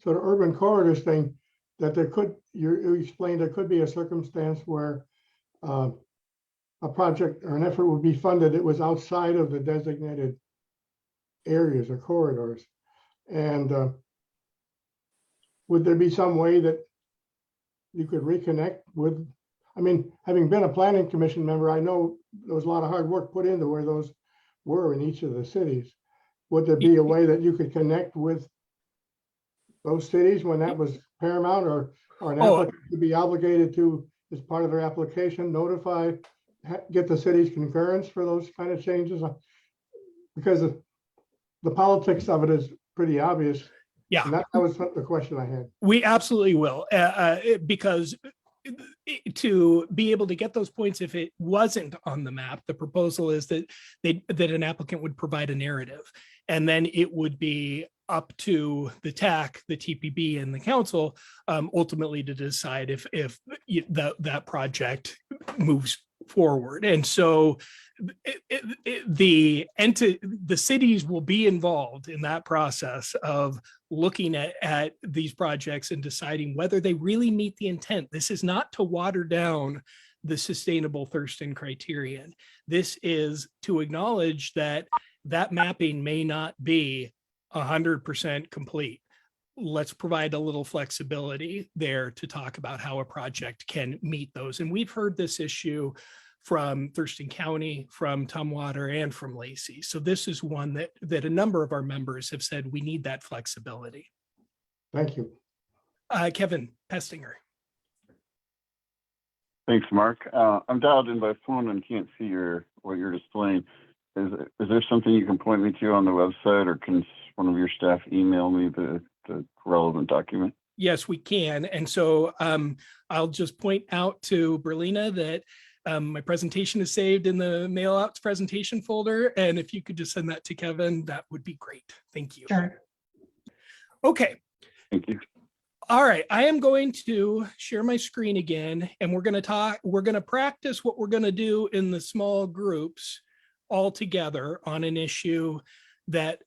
sort of urban corridors thing, that there could, you explained, there could be a circumstance where a project or an effort would be funded. It was outside of the designated areas or corridors. And would there be some way that you could reconnect with? I mean, having been a planning commission member, I know there was a lot of hard work put into where those were in each of the cities. Would there be a way that you could connect with those cities when that was paramount, or an applicant could be obligated to, as part of their application, notify, get the city's concurrence for those kind of changes? Because the politics of it is pretty obvious. Yeah. And that was the question I had. We absolutely will, because to be able to get those points, if it wasn't on the map, the proposal is that an applicant would provide a narrative. And then it would be up to the TAC, the TPB, and the council ultimately to decide if that project moves forward. And so the cities will be involved in that process of looking at these projects and deciding whether they really meet the intent. This is not to water down the sustainable Thurston criterion. This is to acknowledge that mapping may not be 100% complete. Let's provide a little flexibility there to talk about how a project can meet those. And we've heard this issue from Thurston County, from Tumwater, and from Lacey. So this is one that a number of our members have said we need that flexibility. Thank you. Kevin Pestinger. Thanks, Mark. I'm dialed in by phone and can't see what you're displaying. Is there something you can point me to on the website, or can one of your staff email me the relevant document? Yes, we can. And so I'll just point out to Berlina that my presentation is saved in the mail outs presentation folder. And if you could just send that to Kevin, that would be great. Thank you. Sure. Okay. Thank you. All right, I am going to share my screen again, and we're going to practice what we're going to do in the small groups all together on an issue that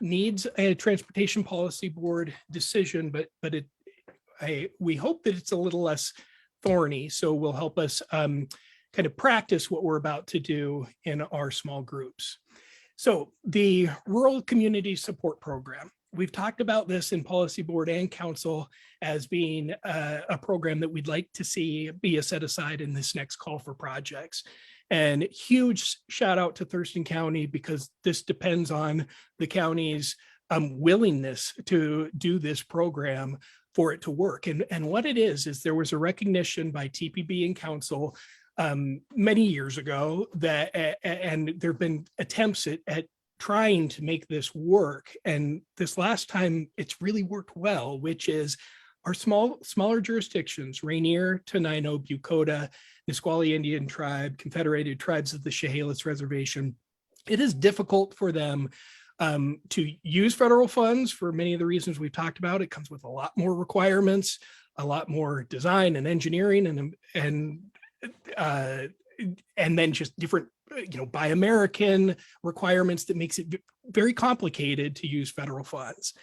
needs a transportation policy board decision, but we hope that it's a little less thorny, so will help us kind of practice what we're about to do in our small groups. So the Rural Community Support Program. We've talked about this in policy board and council as being a program that we'd like to see be set aside in this next call for projects. And huge shout out to Thurston County, because this depends on the county's willingness to do this program for it to work. And what it is there was a recognition by TPB and council many years ago that, and there've been attempts at trying to make this work. And this last time it's really worked well, which is our smaller jurisdictions, Rainier, Tenino, Bucota, Nisqually Indian Tribe, Confederated Tribes of the Chehalis Reservation. It is difficult for them to use federal funds for many of the reasons we've talked about. It comes with a lot more requirements, a lot more design and engineering, and then just different, Buy American requirements that makes it very complicated to use federal funds.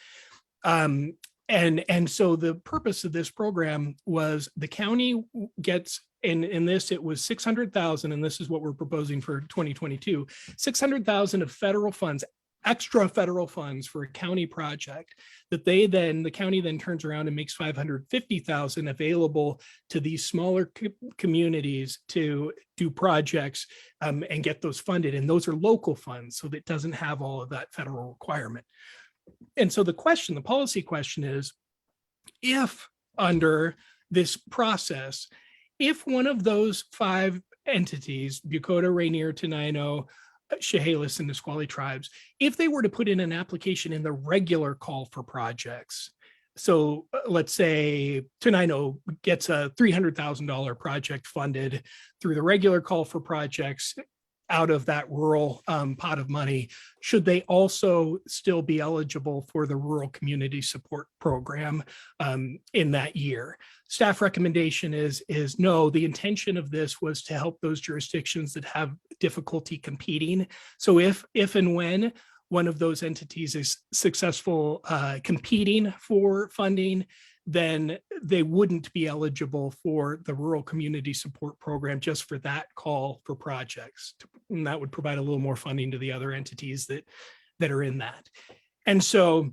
And so the purpose of this program was the county gets, in this, it was 600,000, and this is what we're proposing for 2022, 600,000 of federal funds, extra federal funds for a county project that the county then turns around and makes 550,000 available to these smaller communities to do projects and get those funded. And those are local funds, so that doesn't have all of that federal requirement. And so the policy question is, if under this process, if one of those 5 entities, Bucota, Rainier, Tenino, Chehalis, and Nisqually tribes, if they were to put in an application in the regular call for projects, so let's say Tenino gets a $300,000 project funded through the regular call for projects out of that rural pot of money, should they also still be eligible for the Rural Community Support Program in that year? Staff recommendation is no. The intention of this was to help those jurisdictions that have difficulty competing. So if and when one of those entities is successful competing for funding, then they wouldn't be eligible for the Rural Community Support Program just for that call for projects. And that would provide a little more funding to the other entities that are in that. And so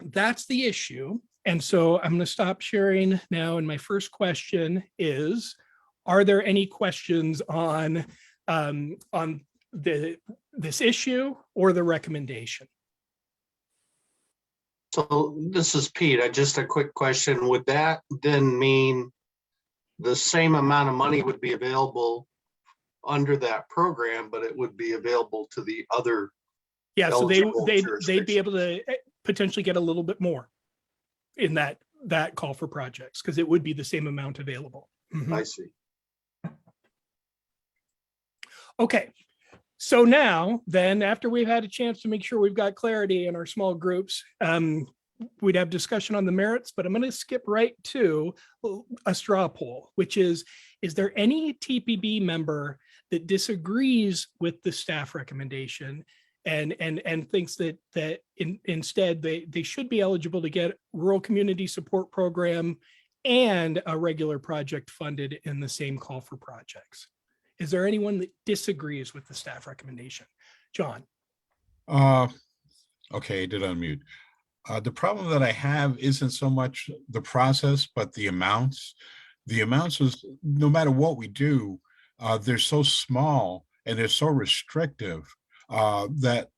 that's the issue. And so I'm going to stop sharing now. And my first question is, are there any questions on this issue or the recommendation? So this is Pete. Just a quick question. Would that then mean the same amount of money would be available under that program, but it would be available to the other? Yeah, so eligible they'd be able to potentially get a little bit more in that call for projects, because it would be the same amount available. I see. Okay, So now, then, after we've had a chance to make sure we've got clarity in our small groups, we'd have discussion on the merits, but I'm going to skip right to a straw poll, which is there any TPB member that disagrees with the staff recommendation and thinks that instead they should be eligible to get rural community support program and a regular project funded in the same call for projects? Is there anyone that disagrees with the staff recommendation? John? Okay, I did unmute. The problem that I have isn't so much the process, but the amounts. The amounts is, no matter what we do, they're so small and they're so restrictive that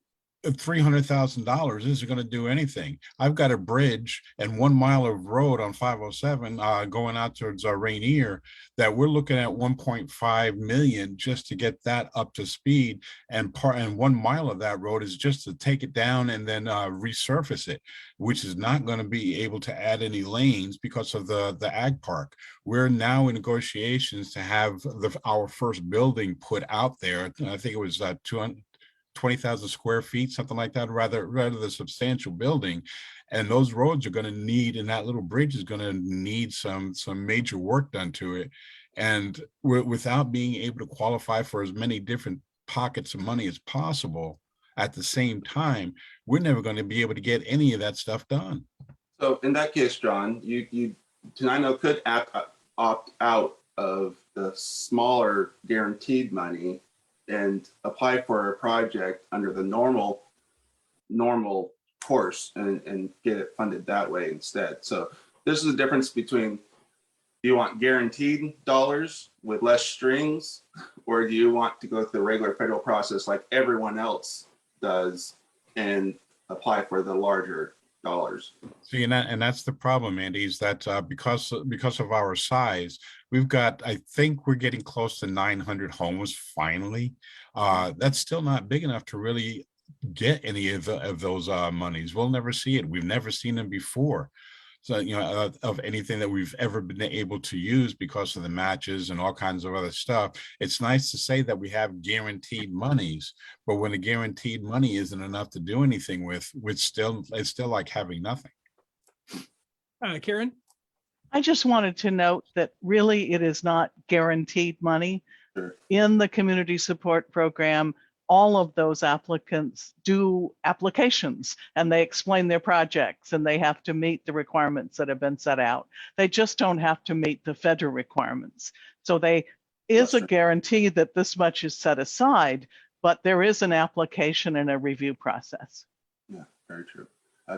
$300,000 isn't going to do anything. I've got a bridge and 1 mile of road on 507 going out towards Rainier that we're looking at 1.5 million just to get that up to speed. And 1 mile of that road is just to take it down and then resurface it, which is not going to be able to add any lanes because of the ag park. We're now in negotiations to have our first building put out there. I think it was 20,000 square feet, something like that, rather the substantial building. And those roads are going to need, and that little bridge is going to need some major work done to it. And without being able to qualify for as many different pockets of money as possible at the same time, we're never going to be able to get any of that stuff done. So in that case, John, you Tenino could opt out of the smaller guaranteed money and apply for a project under the normal course and get it funded that way instead. So this is the difference between, do you want guaranteed dollars with less strings, or do you want to go through the regular federal process like everyone else does and apply for the larger dollars? See, and that's the problem, Andy, is that because of our size, we've got, I think we're getting close to 900 homes finally. That's still not big enough to really get any of those monies. We'll never see it. We've never seen them before. So, of anything that we've ever been able to use because of the matches and all kinds of other stuff. It's nice to say that we have guaranteed monies, but when the guaranteed money isn't enough to do anything with, it's still like having nothing. Karen? I just wanted to note that really it is not guaranteed money. Sure. In the community support program, all of those applicants do applications and they explain their projects and they have to meet the requirements that have been set out. They just don't have to meet the federal requirements. So they is a guarantee that this much is set aside, but there is an application and a review process. Yeah, very true.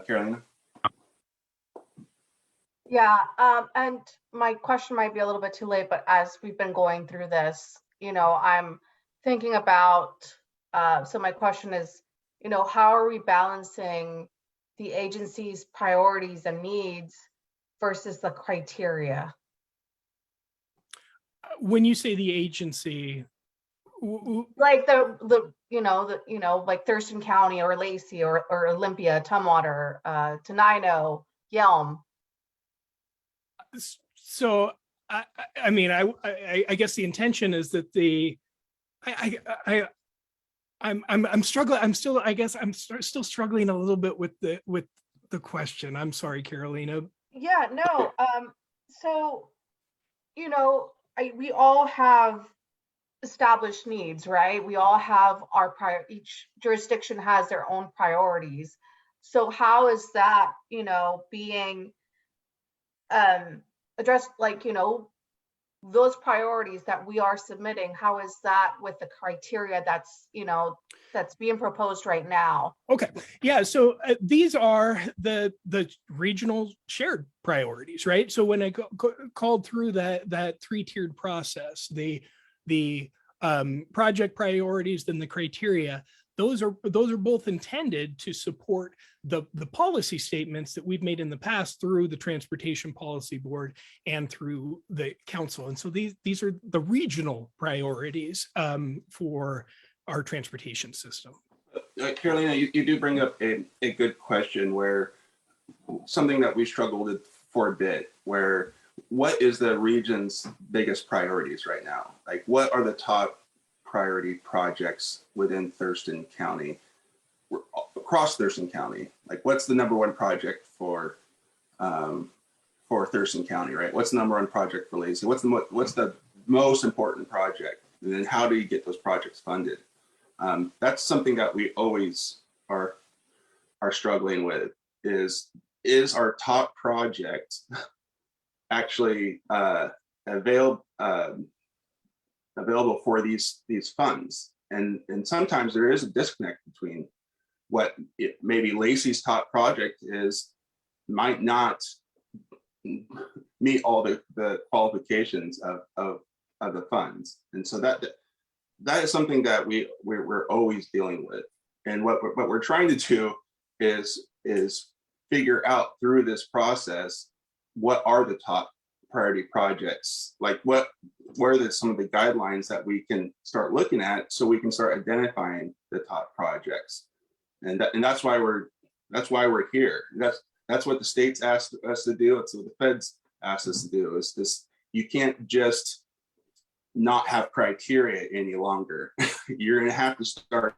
Carolina? Yeah, and my question might be a little bit too late, but as we've been going through this, I'm thinking about, so my question is, how are we balancing the agency's priorities and needs versus the criteria? When you say the agency, Like like Thurston County or Lacey or Olympia, Tumwater, Tenino, Yelm. So I mean, I guess the intention is that I'm struggling. I'm still struggling a little bit with the question. I'm sorry, Carolina. Yeah, no. So, we all have established needs, right? We all have each jurisdiction has their own priorities. So how is that, being addressed, those priorities that we are submitting, how is that with the criteria that's being proposed right now? Okay, yeah, so these are the regional shared priorities, right? So when I called through that 3-tiered process, the project priorities, then the criteria, those are both intended to support the policy statements that we've made in the past through the Transportation Policy Board and through the council. And so these are the regional priorities for our transportation system. Carolina, you do bring up a good question, where something that we struggled with for a bit, what is the region's biggest priorities right now? Like, what are the top priority projects within Thurston County, across Thurston County. Like, what's the number one project for Thurston County, right? What's the number one project for Lacey? What's the most important project? And then how do you get those projects funded? That's something that we always are struggling with, is our top project actually available for these funds? And sometimes there is a disconnect between what maybe Lacey's top project is, might not meet all the qualifications of the funds. And so that is something that we're always dealing with. And what we're trying to do is figure out through this process, what are the top priority projects? Like, what are some of the guidelines that we can start looking at, so we can start identifying the top projects? And that's why we're here. That's what the states asked us to do. It's what the feds asked us to do. Is this, you can't just not have criteria any longer. You're going to have to start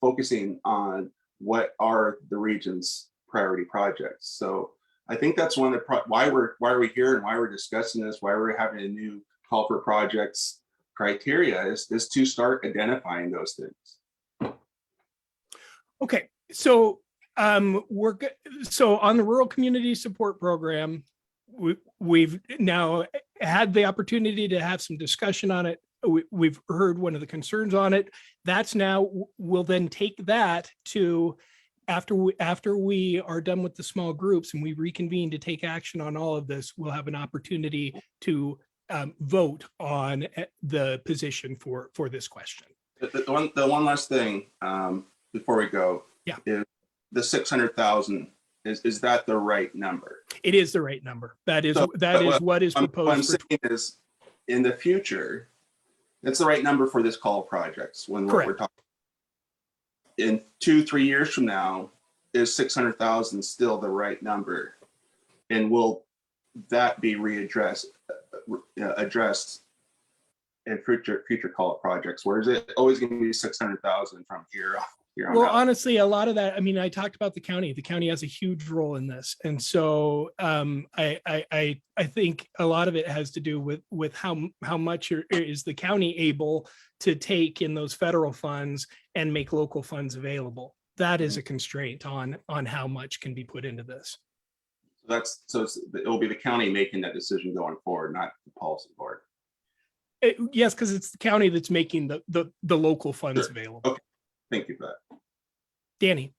focusing on what are the region's priority projects. So I think that's one of the why are we here, and why we're discussing this, why we're having a new call for projects criteria is to start identifying those things. Okay, so so on the Rural Community Support Program, we've now had the opportunity to have some discussion on it. We've heard one of the concerns on it. That's now, we'll then take that to after we are done with the small groups and we reconvene to take action on all of this, we'll have an opportunity to vote on the position for this question. The one last thing before we go, yeah, is the 600,000. Is that the right number? It is the right number. That is what is proposed. What I'm saying is, in the future, it's the right number for this call projects. When we're talking in 2-3 years from now, is 600,000 still the right number? And will that be addressed in future call projects? Where is it always going to be 600,000 from here on? Well, honestly, a lot of that, I mean, I talked about the county. The county has a huge role in this. And so I think a lot of it has to do with how much is the county able to take in those federal funds and make local funds available. That is a constraint on how much can be put into this. So it'll be the county making that decision going forward, not the policy board. Yes, because it's the county that's making the local funds available. Okay. Thank you for that. Danny.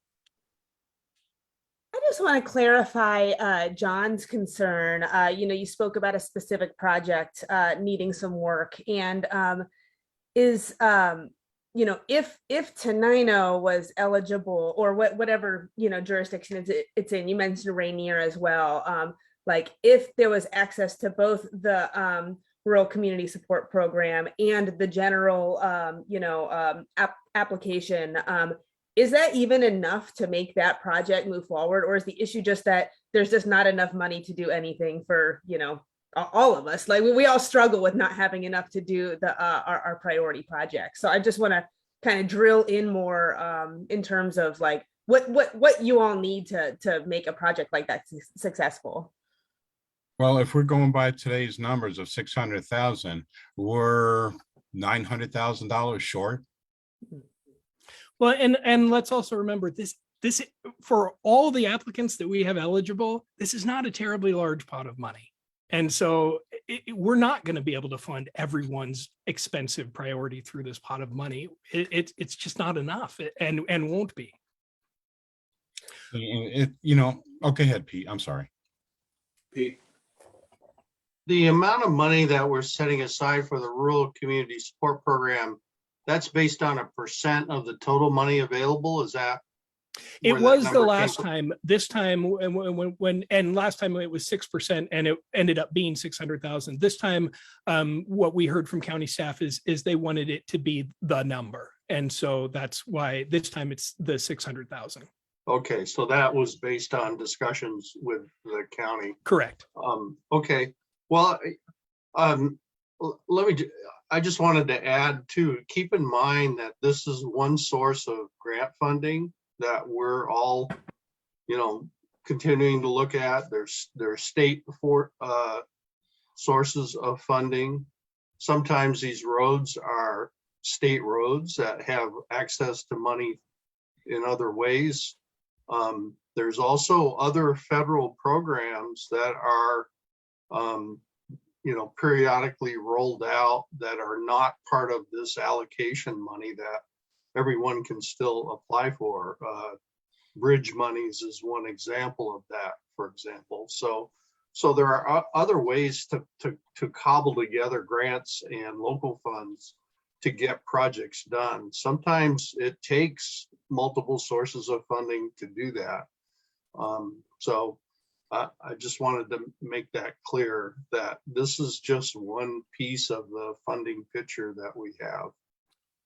I just want to clarify John's concern. You spoke about a specific project needing some work, and if Tenino was eligible, or whatever jurisdiction it's in, you mentioned Rainier as well. Like, if there was access to both the Rural Community Support Program and the general application, is that even enough to make that project move forward? Or is the issue just that there's just not enough money to do anything for, all of us? Like, we all struggle with not having enough to do our priority projects. So I just want to kind of drill in more in terms of like what you all need to make a project like that successful. Well, if we're going by today's numbers of 600,000, we're $900,000 short. Well, and let's also remember this for all the applicants that we have eligible, this is not a terribly large pot of money. And so we're not going to be able to fund everyone's expensive priority through this pot of money. It's just not enough, and won't be. Okay, ahead, Pete. I'm sorry. Pete. The amount of money that we're setting aside for the Rural Community Support Program, that's based on a % of the total money available. Is that? It was the last time. This time, when last time it was 6%, and it ended up being 600,000. This time, what we heard from county staff is they wanted it to be the number, and so that's why this time it's the 600,000. Okay, so that was based on discussions with the county. Correct. Okay. Well, let me. I just wanted to add too, keep in mind that this is one source of grant funding that we're all, continuing to look at. There's state sources of funding. Sometimes these roads are state roads that have access to money in other ways. There's also other federal programs that are, periodically rolled out that are not part of this allocation money that everyone can still apply for. Bridge monies is one example of that, for example. So there are other ways to cobble together grants and local funds to get projects done. Sometimes it takes multiple sources of funding to do that. So I just wanted to make that clear that this is just one piece of the funding picture that we have.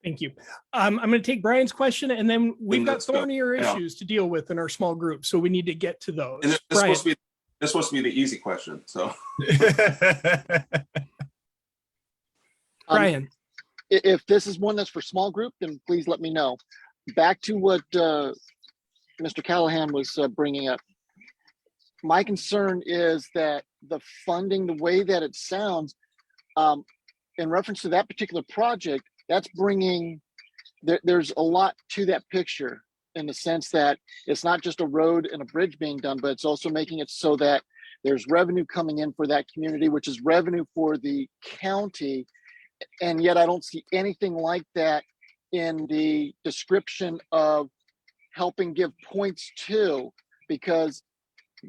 Thank you. I'm going to take Brian's question, and then we've got Let's go. thornier Yeah. issues to deal with in our small group, so we need to get to those. And this is Brian, supposed to be the easy question. So, Brian, If this is one that's for small group, then please let me know. Back to what Mr. Callahan was bringing up. My concern is that the funding, the way that it sounds, in reference to that particular project, that's bringing, there's a lot to that picture in the sense that it's not just a road and a bridge being done, but it's also making it so that there's revenue coming in for that community, which is revenue for the county. And yet I don't see anything like that in the description of helping give points to, because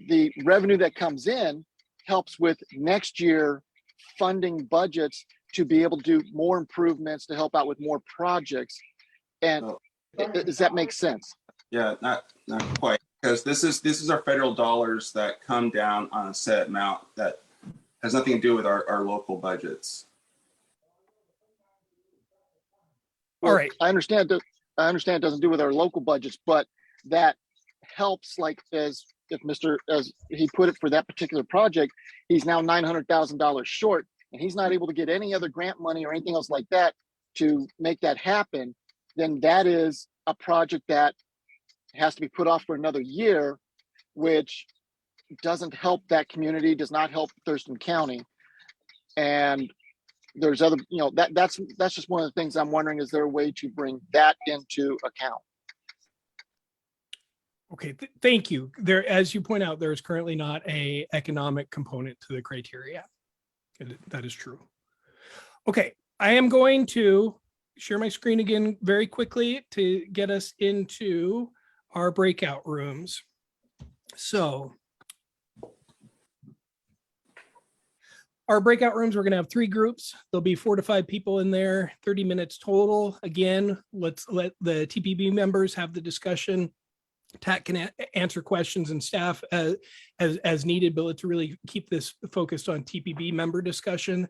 the revenue that comes in helps with next year funding budgets to be able to do more improvements, to help out with more projects. And does that make sense? yeah, not quite, because this is our federal dollars that come down on a set amount that has nothing to do with our local budgets. all right. I understand that. I understand it doesn't do with our local budgets, but that helps, like as he put it for that particular project, he's now $900,000 short, and he's not able to get any other grant money or anything else like that to make that happen. Then that is a project that has to be put off for another year, which doesn't help that community, does not help Thurston County. And there's other, that's just one of the things I'm wondering, is there a way to bring that into account? Okay, thank you. There, as you point out, there is currently not a economic component to the criteria. That is true. Okay, I am going to share my screen again very quickly to get us into our breakout rooms. So our breakout rooms, we're going to have 3 groups. There'll be 4 to 5 people in there, 30 minutes total. Again, let's let the TPB members have the discussion. TAC can answer questions and staff as needed, but let's really keep this focused on TPB member discussion.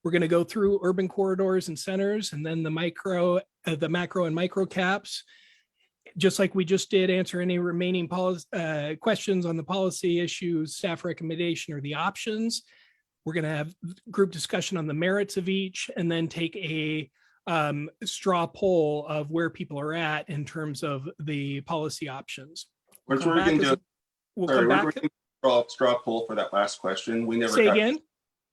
We're going to go through urban corridors and centers, and then the macro and micro caps. Just like we just did, answer any remaining questions on the policy issues, staff recommendation, or the options. We're going to have group discussion on the merits of each, and then take a straw poll of where people are at in terms of the policy options. We're going to do a straw poll for that last question. We never say again.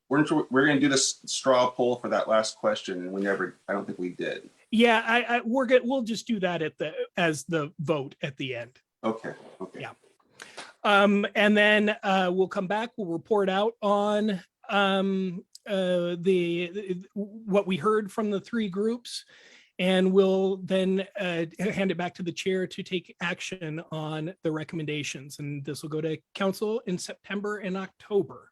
We're going to do this straw poll for that last question, and I don't think we did. Yeah, we'll just do that as the vote at the end. Okay. Yeah. And then we'll come back. We'll report out on what we heard from the 3 groups, and we'll then hand it back to the chair to take action on the recommendations. And this will go to council in September and October.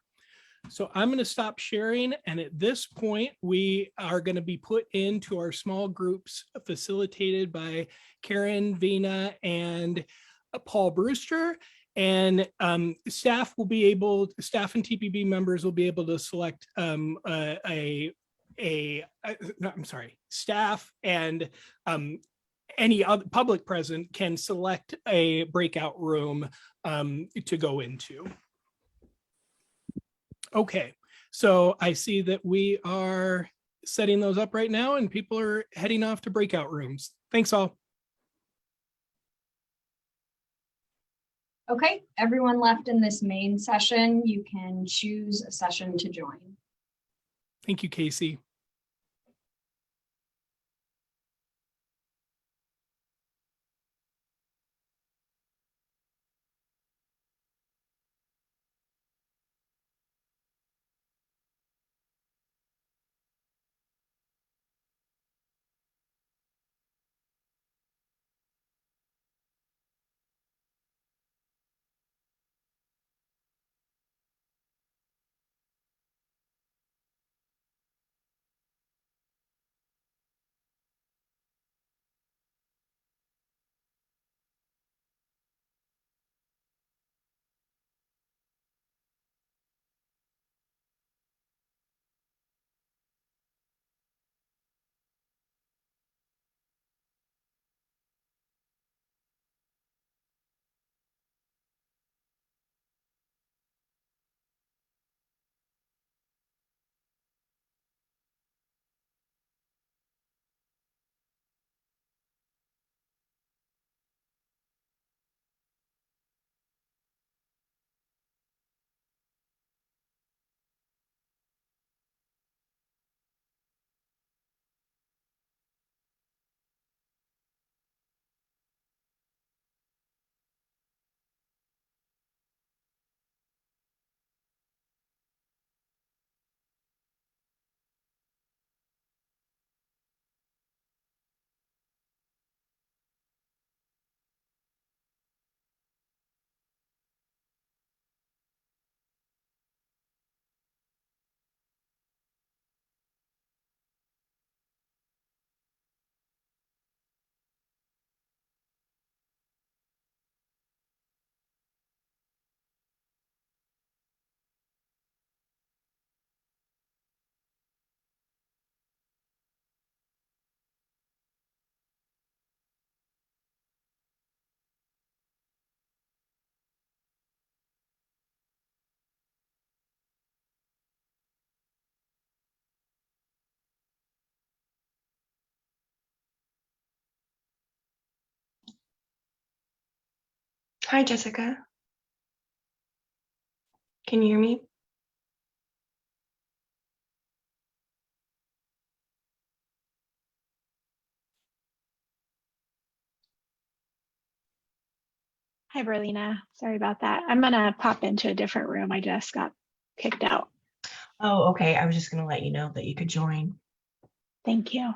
So I'm going to stop sharing. And at this point, we are going to be put into our small groups facilitated by Karen, Vina, and Paul Brewster. And staff and TPB members will be able to select staff and any other public present can select a breakout room to go into. Okay, so I see that we are setting those up right now, and people are heading off to breakout rooms. Thanks all. Okay, everyone left in this main session. You can choose a session to join. Thank you, Casey. Hi, Jessica. Can you hear me? Hi, Berlina. Sorry about that. I'm gonna pop into a different room. I just got kicked out. Oh, okay. I was just going to let you know that you could join. Thank you.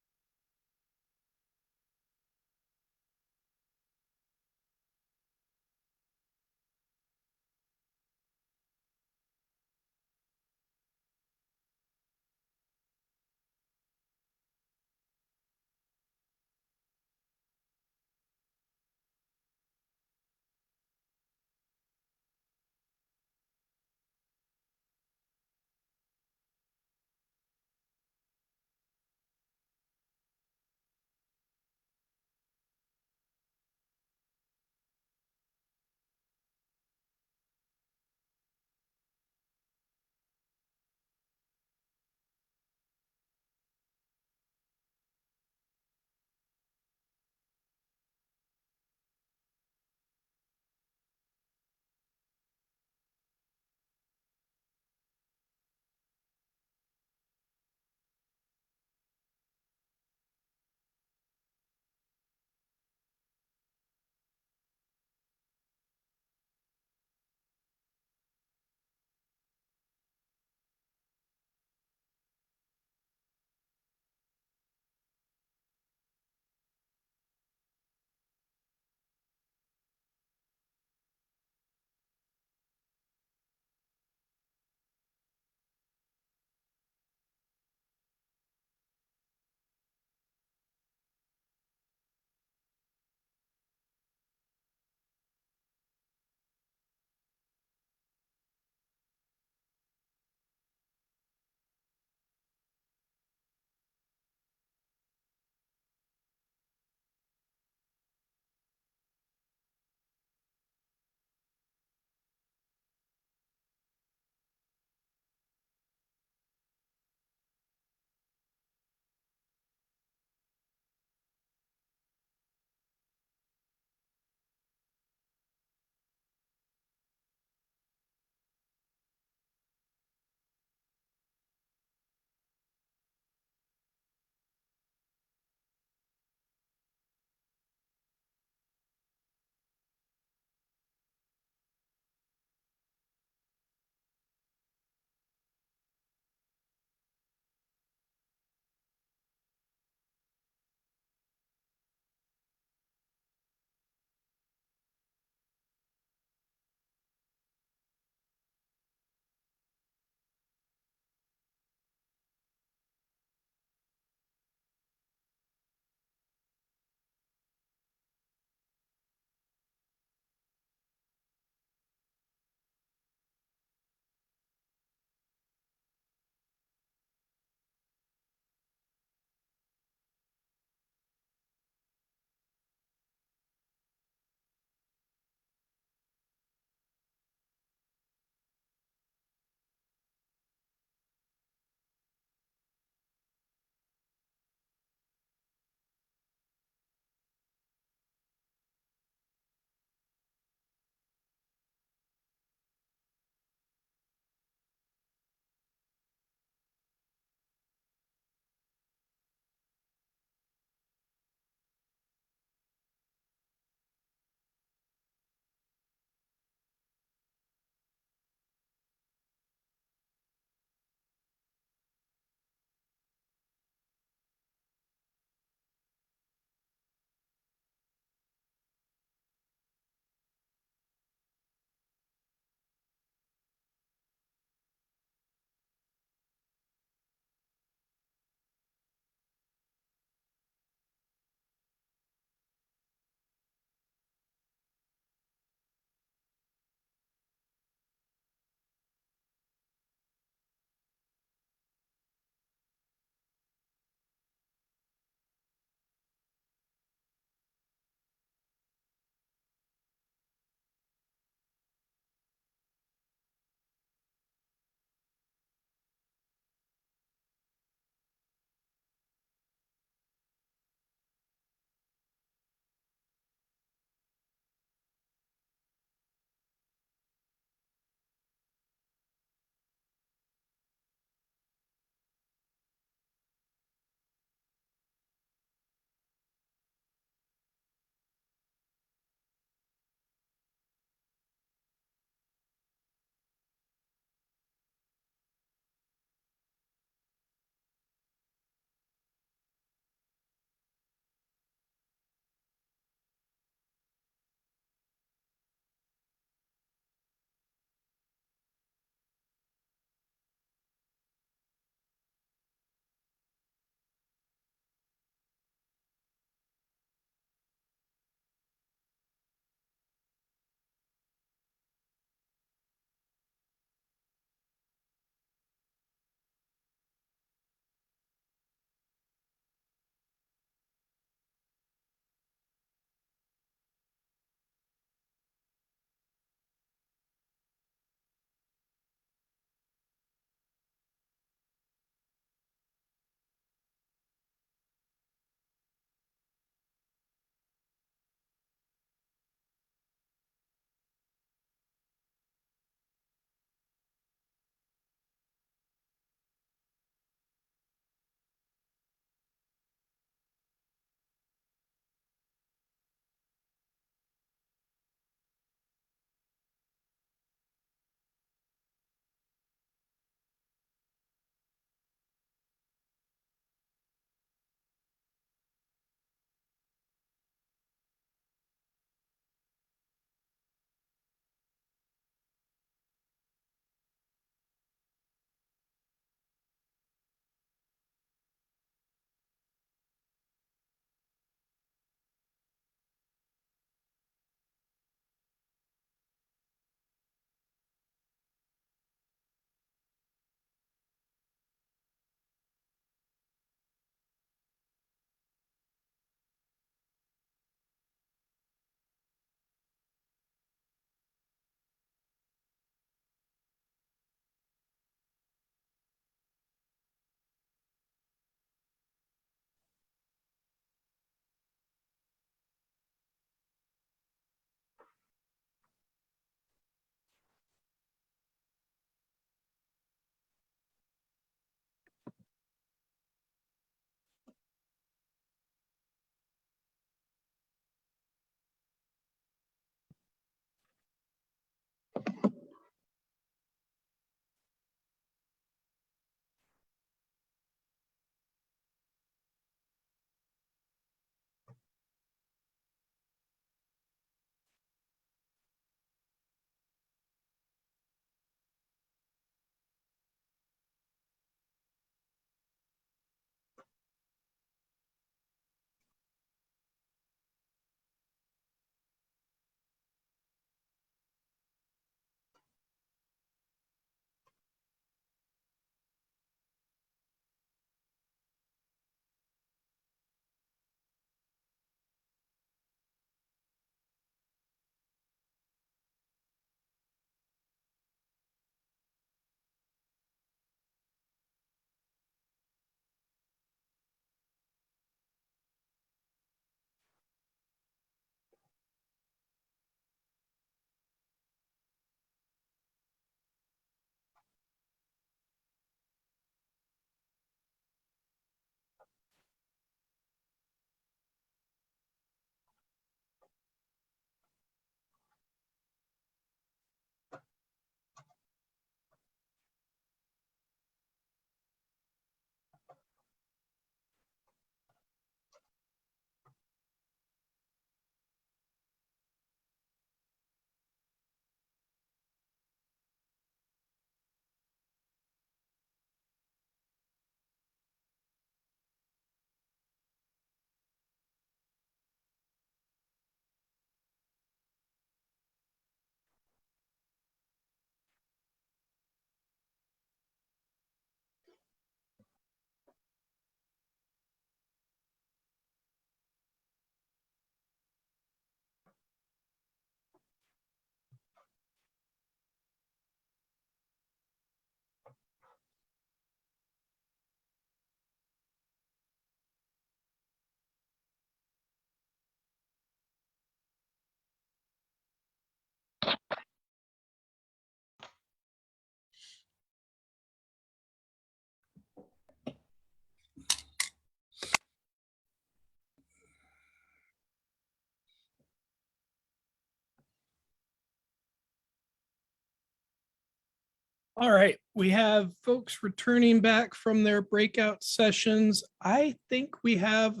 All right, we have folks returning back from their breakout sessions. I think we have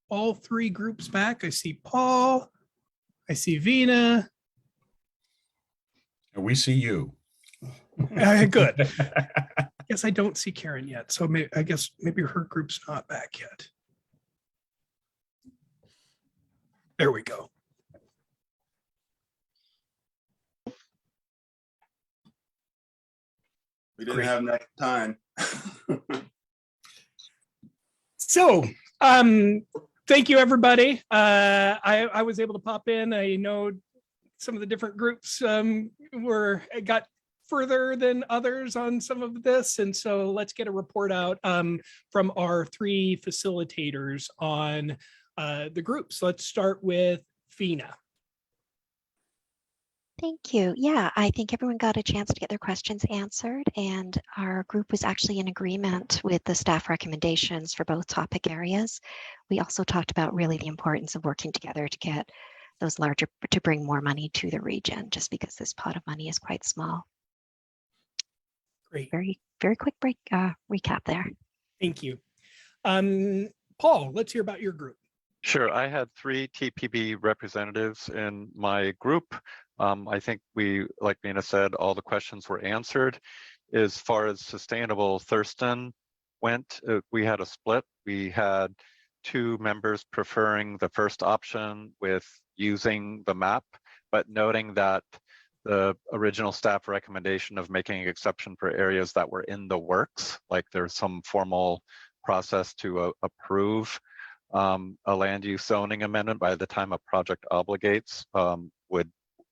all three groups back. I see Paul, I see Vina. And we see you. Good. I guess I don't see Karen yet, so I guess maybe her group's not back yet. There we go. We didn't Great. have enough time. So, thank you, everybody. I was able to pop in. I know some of the different groups got further than others on some of this, and so let's get a report out from our three facilitators on the groups. Let's start with Fina. Thank you. Yeah, I think everyone got a chance to get their questions answered, and our group was actually in agreement with the staff recommendations for both topic areas. We also talked about really the importance of working together to get those larger, to bring more money to the region, just because this pot of money is quite small. Great. Very quick recap there. Thank you. Paul, let's hear about your group. Sure. I had 3 TPB representatives in my group. I think like Vina said, all the questions were answered. As far as Sustainable Thurston went, we had a split. We had 2 members preferring the first option with using the map, but noting that the original staff recommendation of making an exception for areas that were in the works, like there's some formal process to approve a land use zoning amendment by the time a project obligates,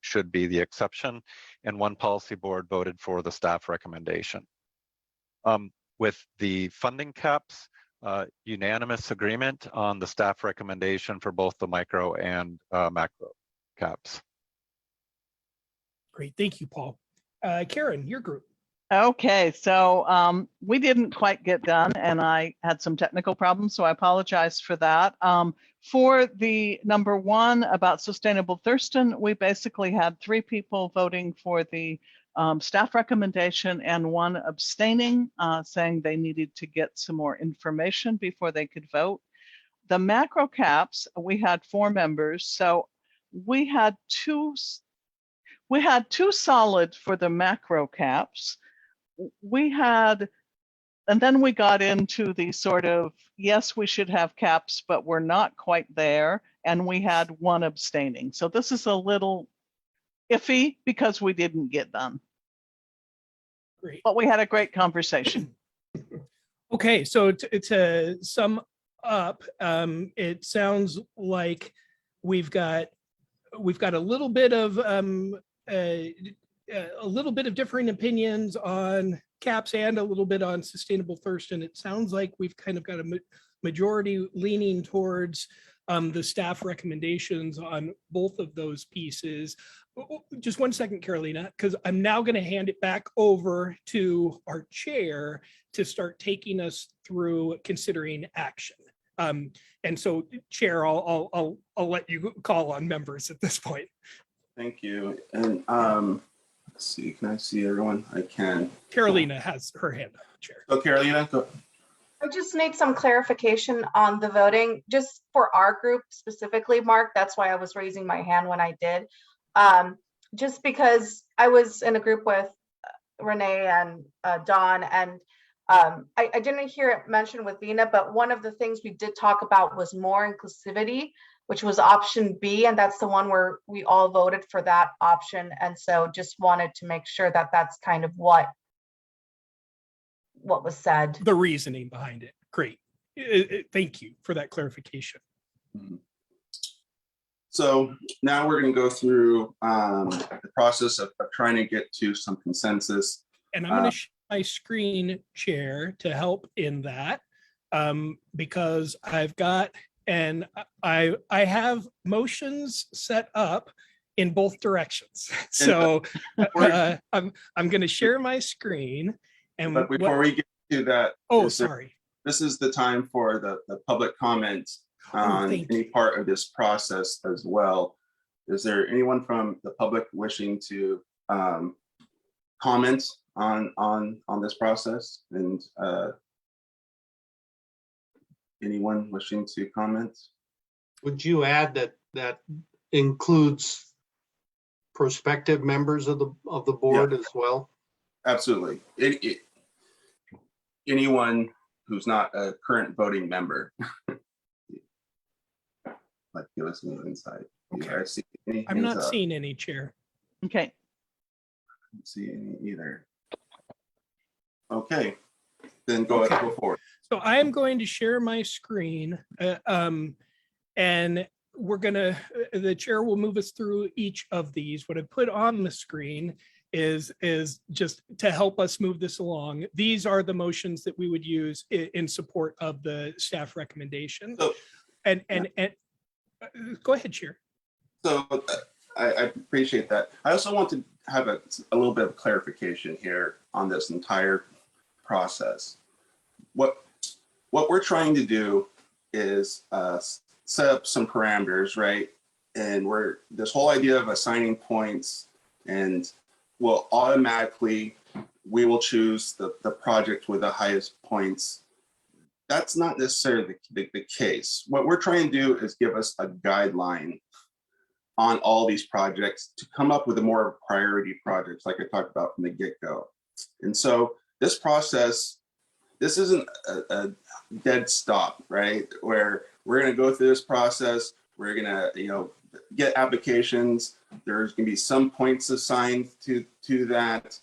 should be the exception, and 1 policy board voted for the staff recommendation. With the funding caps, unanimous agreement on the staff recommendation for both the micro and macro caps. Great, thank you, Paul. Karen, your group. Okay, so we didn't quite get done, and I had some technical problems, so I apologize for that. For the number 1 about Sustainable Thurston, we basically had 3 people voting for the staff recommendation and 1 abstaining, saying they needed to get some more information before they could vote. The macro caps, we had 4 members, so we had two solid for the macro caps. And then we got into the sort of, yes, we should have caps, but we're not quite there. And we had 1 abstaining. So this is a little iffy because we didn't get done. Great. But we had a great conversation. Okay, so to sum up, it sounds like we've got a little bit of differing opinions on caps and a little bit on Sustainable Thurston. It sounds like we've kind of got a majority leaning towards the staff recommendations on both of those pieces. Just 1 second, Carolina, because I'm now going to hand it back over to our chair to start taking us through considering action. And so, Chair, I'll let you call on members at this point. Thank you. And let's see, can I see everyone? I can. Carolina has her hand up, Chair. So Carolina, go. I just need some clarification on the voting, just for our group specifically, Mark. That's why I was raising my hand when I did. Just because I was in a group with Renee and Dawn, and I didn't hear it mentioned with Vina, but one of the things we did talk about was more inclusivity, which was option B, and that's the one where we all voted for that option. And so just wanted to make sure that that's kind of what was said. The reasoning behind it. Great. Thank you for that clarification. So now we're going to go through the process of trying to get to some consensus. And I'm going to share my screen, Chair, to help in that, because I've got, and I have motions set up in both directions. So I'm going to share my screen. And but before we get to that, sorry. This is the time for the public comments on any part of this process as well. Is there anyone from the public wishing to comment on this process? And anyone wishing to comment? Would you add that that includes prospective members of the board as well? Absolutely. Anyone who's not a current voting member. Like, give us any insight. Do you guys see any I'm hands not up? seeing any, Chair. Okay. I don't see any either. Okay, then go ahead, go forward. So I am going to share my screen, and the chair will move us through each of these. What I put on the screen is just to help us move this along. These are the motions that we would use in support of the staff recommendation. So, and go ahead, Chair. So I appreciate that. I also want to have a little bit of clarification here on this entire process. What we're trying to do is set up some parameters, right? And this whole idea of assigning points, and we will choose the project with the highest points. That's not necessarily the case. What we're trying to do is give us a guideline on all these projects to come up with a more priority projects, like I talked about from the get-go. And so this process, this isn't a dead stop, right? Where we're gonna go through this process, we're gonna, get applications, there's gonna be some points assigned to that,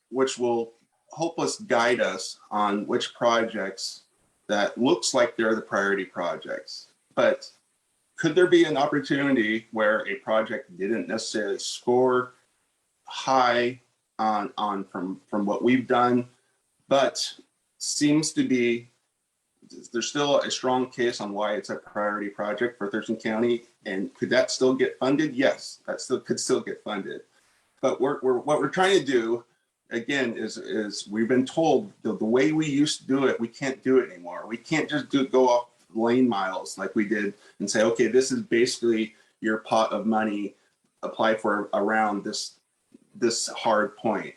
which will help us guide us on which projects that looks like they're the priority projects. But could there be an opportunity where a project didn't necessarily score high on from what we've done, but seems to be, there's still a strong case on why it's a priority project for Thurston County? And could that still get funded? Yes, that could still get funded. But what we're trying to do, again, is we've been told the way we used to do it, we can't do it anymore. We can't just go off lane miles like we did and say, okay, this is basically your pot of money, apply for around this hard point.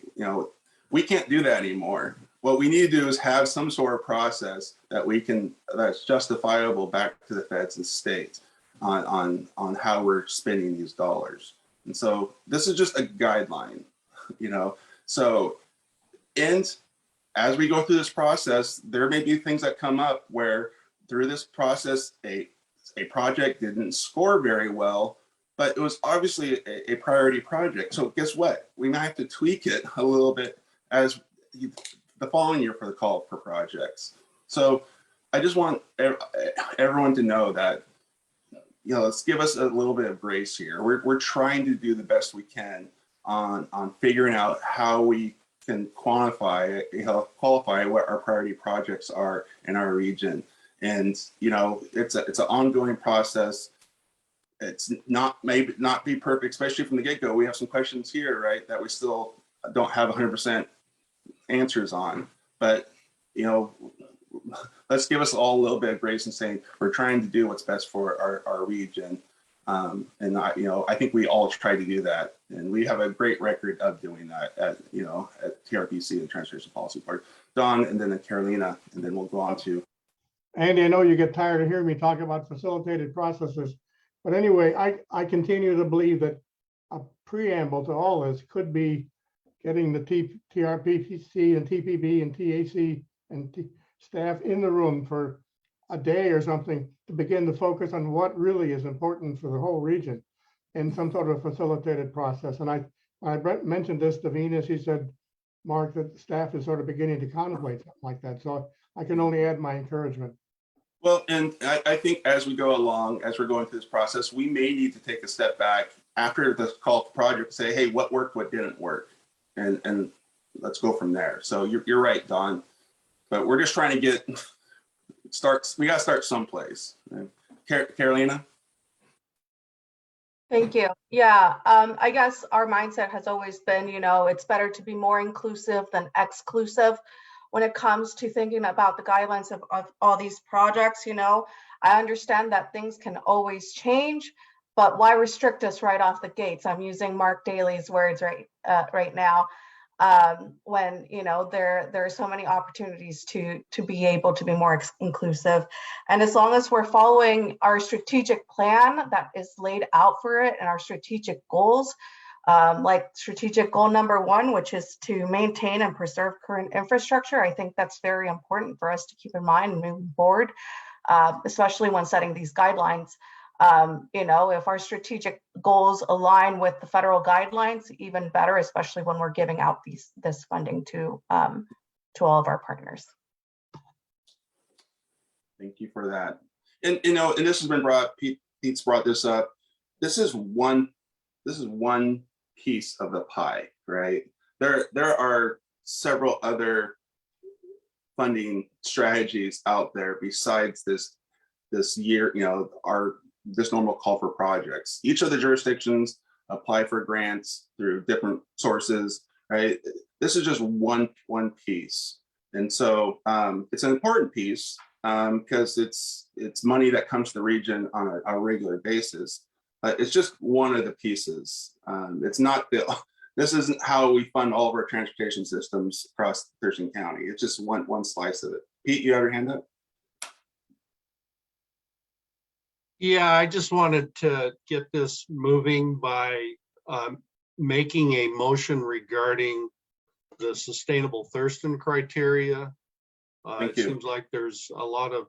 We can't do that anymore. What we need to do is have some sort of process that's justifiable back to the feds and states on how we're spending these dollars. And so this is just a guideline, So, and as we go through this process, there may be things that come up where through this process, a project didn't score very well, but it was obviously a priority project. So guess what? We might have to tweak it a little bit as the following year for the call for projects. So I just want everyone to know that, let's give us a little bit of grace here. We're trying to do the best we can on figuring out how we can qualify what our priority projects are in our region. And it's an ongoing process. It's maybe not be perfect, especially from the get-go. We have some questions here, right, that we still don't have 100% answers on. But let's give us all a little bit of grace and saying we're trying to do what's best for our region. And I think we all try to do that, and we have a great record of doing that at TRPC, the Transportation Policy Board. Don, and then Carolina, and then we'll go on to. Andy, I know you get tired of hearing me talk about facilitated processes, but anyway, I continue to believe that a preamble to all this could be getting the TRPC and TPB and TAC and staff in the room for a day or something to begin to focus on what really is important for the whole region in some sort of facilitated process. And I mentioned this to Venus. He said, Mark, that the staff is sort of beginning to contemplate something like that. So I can only add my encouragement. Well, and I think as we go along, as we're going through this process, we may need to take a step back after the call to project, say, hey, what worked, what didn't work? And let's go from there. So you're right, Don. But we're just trying to we got to start someplace. Carolina? Thank you. Yeah, I guess our mindset has always been, it's better to be more inclusive than exclusive when it comes to thinking about the guidelines of all these projects. I understand that things can always change, but why restrict us right off the gates? I'm using Mark Daly's words right now. when, you know, there are so many opportunities to be able to be more inclusive. And as long as we're following our strategic plan that is laid out for it and our strategic goals, like strategic goal number 1, which is to maintain and preserve current infrastructure. I think that's very important for us to keep in mind moving forward, especially when setting these guidelines. You know, if our strategic goals align with the federal guidelines, even better, especially when we're giving out this funding to all of our partners. Thank you for that. And you know, and this has been brought. Pete's brought this up. This is one piece of the pie, right? There are several other funding strategies out there besides this year, you know, this normal call for projects. Each of the jurisdictions apply for grants through different sources, right? This is just one piece. And so it's an important piece because it's money that comes to the region on a regular basis. It's just one of the pieces. It's not this isn't how we fund all of our transportation systems across Thurston County. It's just one slice of it. Pete, you have your hand up? Yeah, I just wanted to get this moving by making a motion regarding the sustainable Thurston criteria. It seems like there's a lot of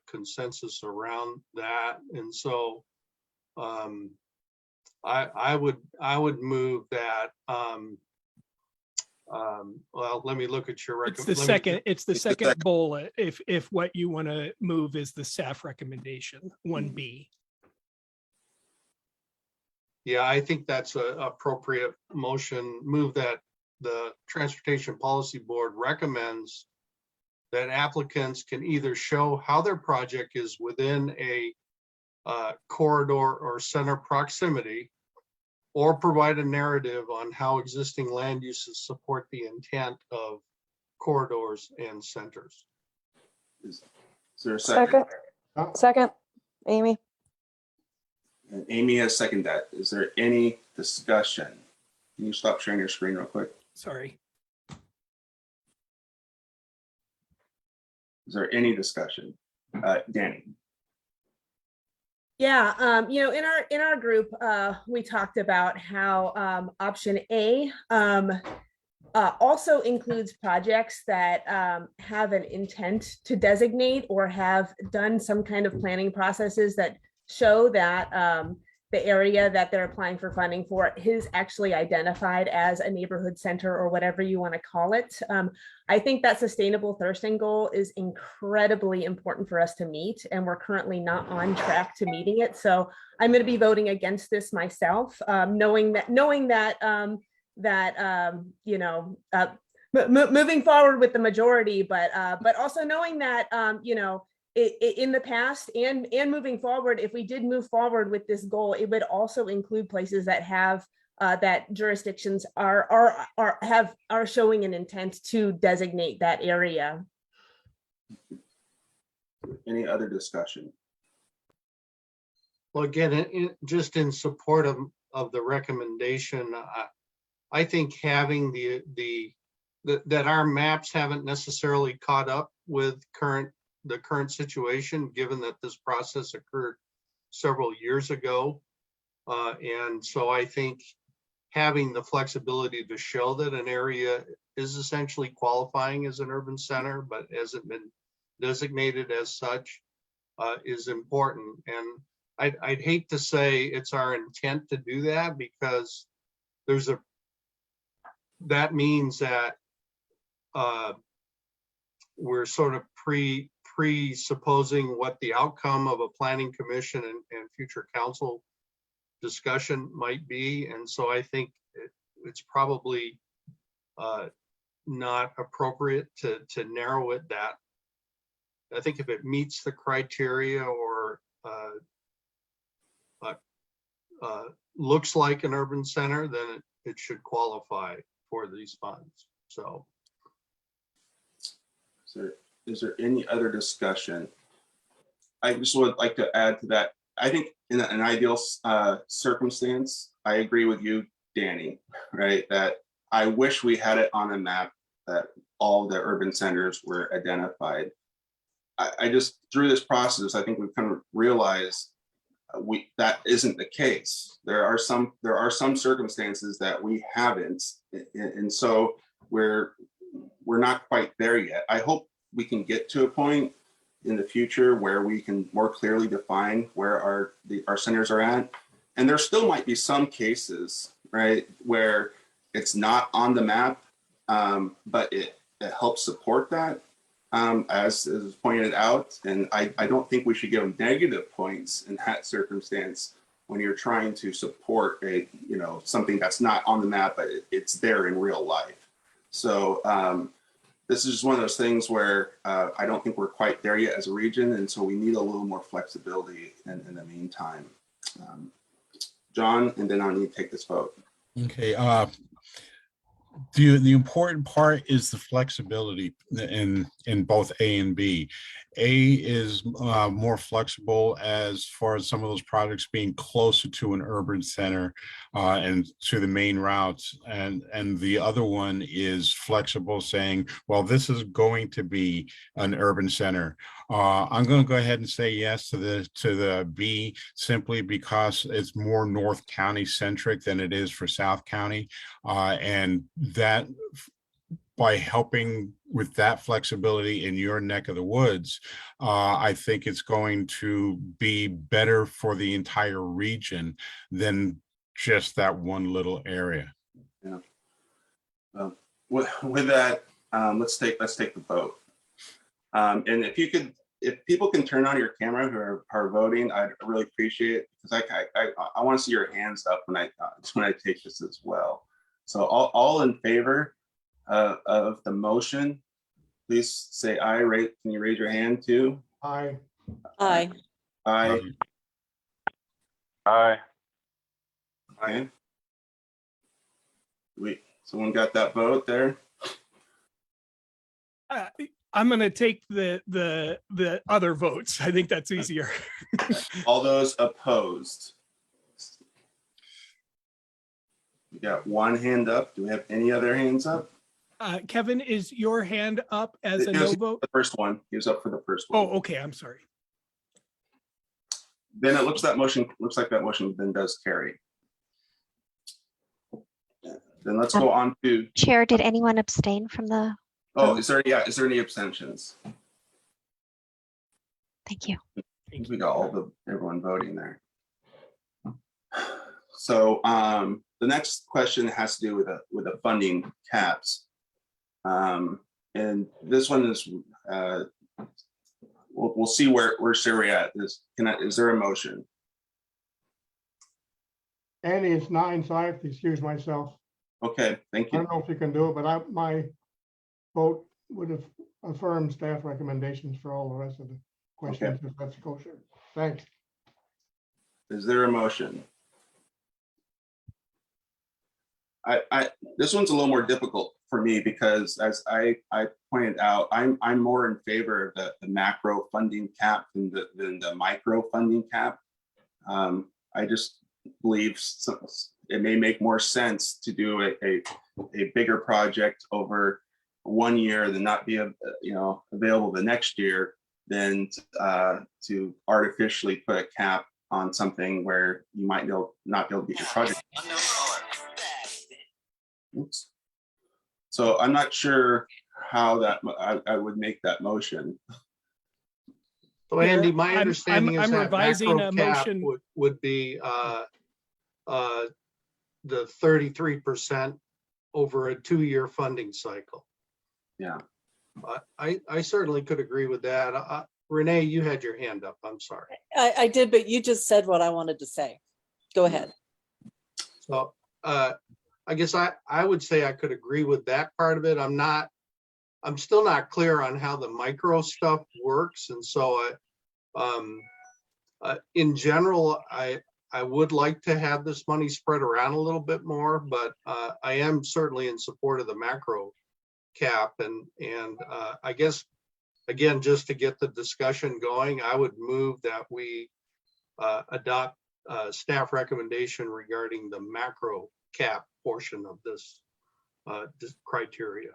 consensus around that, and so I would move that. Well, let me look at your recommendation. It's the second bullet. If what you want to move is the staff recommendation, 1B. Yeah, I think that's an appropriate motion. Move that the Transportation Policy Board recommends that applicants can either show how their project is within a corridor or center proximity, or provide a narrative on how existing land uses support the intent of corridors and centers. Is there a second? Second, Amy. And Amy has seconded that. Is there any discussion? Can you stop sharing your screen real quick? Sorry. Is there any discussion? Danny. Yeah, you know, in our group, we talked about how option A also includes projects that have an intent to designate or have done some kind of planning processes that show that the area that they're applying for funding for is actually identified as a neighborhood center or whatever you want to call it. I think that sustainable Thurston goal is incredibly important for us to meet, and we're currently not on track to meeting it. So I'm going to be voting against this myself, knowing that you know, moving forward with the majority, but also knowing that you know, in the past and moving forward, if we did move forward with this goal, it would also include places that have that jurisdictions are showing an intent to designate that area. Any other discussion? Well, again, just in support of the recommendation, I think having that our maps haven't necessarily caught up with the current situation, given that this process occurred several years ago. And so I think having the flexibility to show that an area is essentially qualifying as an urban center, but hasn't been designated as such, is important. And I'd hate to say it's our intent to do that, because that means that we're sort of presupposing what the outcome of a planning commission and future council discussion might be. And so I think it's probably not appropriate to narrow it that. I think if it meets the criteria or looks like an urban center, then it should qualify for these funds. So is there any other discussion? I just would like to add to that. I think in an ideal circumstance, I agree with you, Danny, right? That I wish we had it on a map that all the urban centers were identified. I just, through this process, I think we've kind of realized that isn't the case. There are some circumstances that we haven't, and so we're not quite there yet. I hope we can get to a point in the future where we can more clearly define where our centers are at. And there still might be some cases, right, where it's not on the map, but it helps support that, as is pointed out. And I don't think we should give them negative points in that circumstance when you're trying to support something that's not on the map, but it's there in real life. So this is just one of those things where I don't think we're quite there yet as a region, and so we need a little more flexibility in the meantime. John, and then I'll need to take this vote. Okay. The important part is the flexibility in both A and B. A is more flexible as far as some of those projects being closer to an urban center and to the main routes, and the other one is flexible, saying, well, this is going to be an urban center. I'm going to go ahead and say yes to the B, simply because it's more North County centric than it is for South County, and that by helping with that flexibility in your neck of the woods, I think it's going to be better for the entire region than just that one little area. Yeah. With that, let's take the vote. And if people can turn on your camera who are voting, I'd really appreciate it, because I want to see your hands up when I take this as well. So all in favor of the motion, please say aye. Can you raise your hand too? Aye. Aye. Aye. Aye. Aye. Someone got that vote there? I'm going to take the other votes. I think that's easier. All those opposed? We got one hand up. Do we have any other hands up? Kevin, is your hand up as a It was no vote? The first one. He was up for the first one. Oh, okay. I'm sorry. Then it looks like that motion then does carry. Then let's go on to. Chair, did anyone abstain from the? Oh, is there any abstentions? Thank you. We got everyone voting there. So the next question has to do with the funding caps. And this one is we'll see where Siri at. Is there a motion? Andy, it's 9, so I have to excuse myself. Okay, thank I you. don't know if you can do it, but my vote would have affirmed staff recommendations for all the rest of the questions, if that's kosher. Thanks. Is there a motion? This one's a little more difficult for me because, as I pointed out, I'm more in favor of the macro funding cap than the micro funding cap. I just believe it may make more sense to do a bigger project over 1 year than not be available the next year than to artificially put a cap on something where you might not be able to get your project. Oops. So I'm not sure how that I would make that motion. So Andy, my I'm understanding is that revising macro a cap motion. would be the 33% over a 2-year funding cycle. Yeah. I certainly could agree with that. Renee, you had your hand up. I'm sorry. I did, but you just said what I wanted to say. Go ahead. So I guess I would say I could agree with that part of it. I'm still not clear on how the micro stuff works. And so in general, I would like to have this money spread around a little bit more, but I am certainly in support of the macro cap. And I guess, again, just to get the discussion going, I would move that we adopt staff recommendation regarding the macro cap portion of this criteria.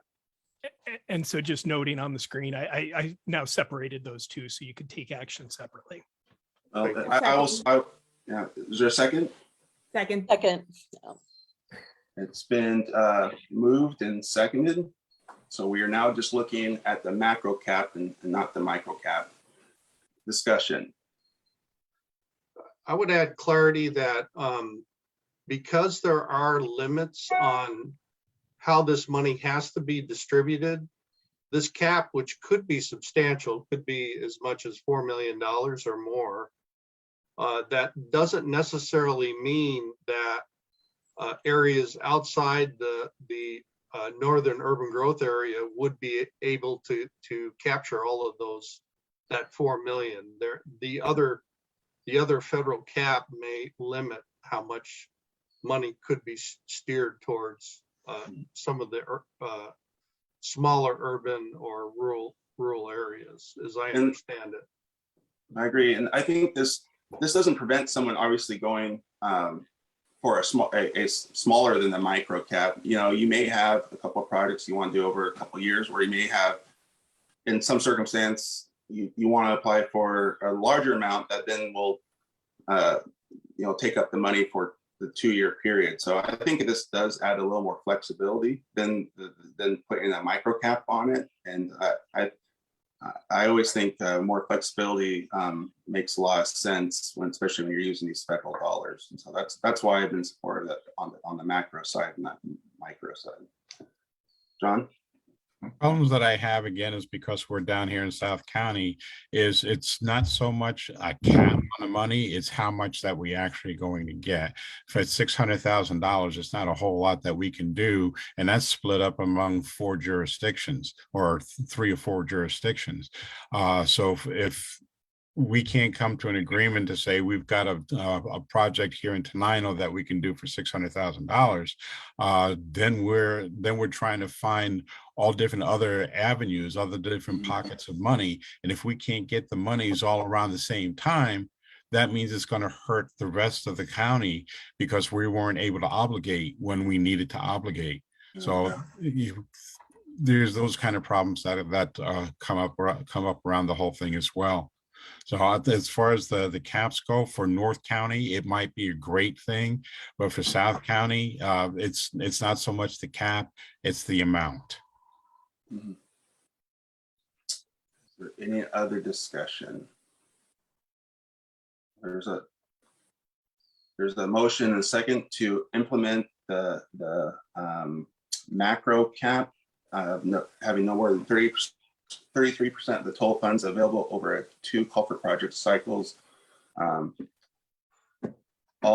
And so just noting on the screen, I now separated those two so you could take action separately. Yeah, is there a second? Second. It's been moved and seconded. So we are now just looking at the macro cap and not the micro cap. Discussion. I would add clarity that because there are limits on how this money has to be distributed, this cap, which could be substantial, could be as much as $4 million or more. That doesn't necessarily mean that areas outside the northern urban growth area would be able to capture all of those, that 4 million. The other federal cap may limit how much money could be steered towards some of the smaller urban or rural areas, as I understand it. I agree, and I think this doesn't prevent someone obviously going for a smaller than the micro cap. You know, you may have a couple of projects you want to do over a couple of years, where you may have, in some circumstance, you want to apply for a larger amount that then will, take up the money for the 2-year period. So I think this does add a little more flexibility than putting a micro cap on it. And I always think more flexibility makes a lot of sense especially when you're using these federal dollars. And so that's why I've been supportive of it on the macro side and not micro side. John? Problems that I have, again, is because we're down here in South County, is it's not so much a cap on the money, it's how much that we actually going to get. If it's $600,000, it's not a whole lot that we can do, and that's split up among 4 jurisdictions or 3 or 4 jurisdictions. So if we can't come to an agreement to say we've got a project here in Tenino that we can do for $600,000, then we're trying to find all different other avenues, other different pockets of money. And if we can't get the monies all around the same time, that means it's going to hurt the rest of the county because we weren't able to obligate when we needed to obligate. So there's those kind of problems that come up around the whole thing as well. So as far as the caps go for North County, it might be a great thing, but for South County, it's not so much the cap, it's the amount. Mm-hmm. Is there any other discussion? There's a motion and a second to implement the macro cap, having no more than 33% of the total funds available over 2 culvert project cycles. All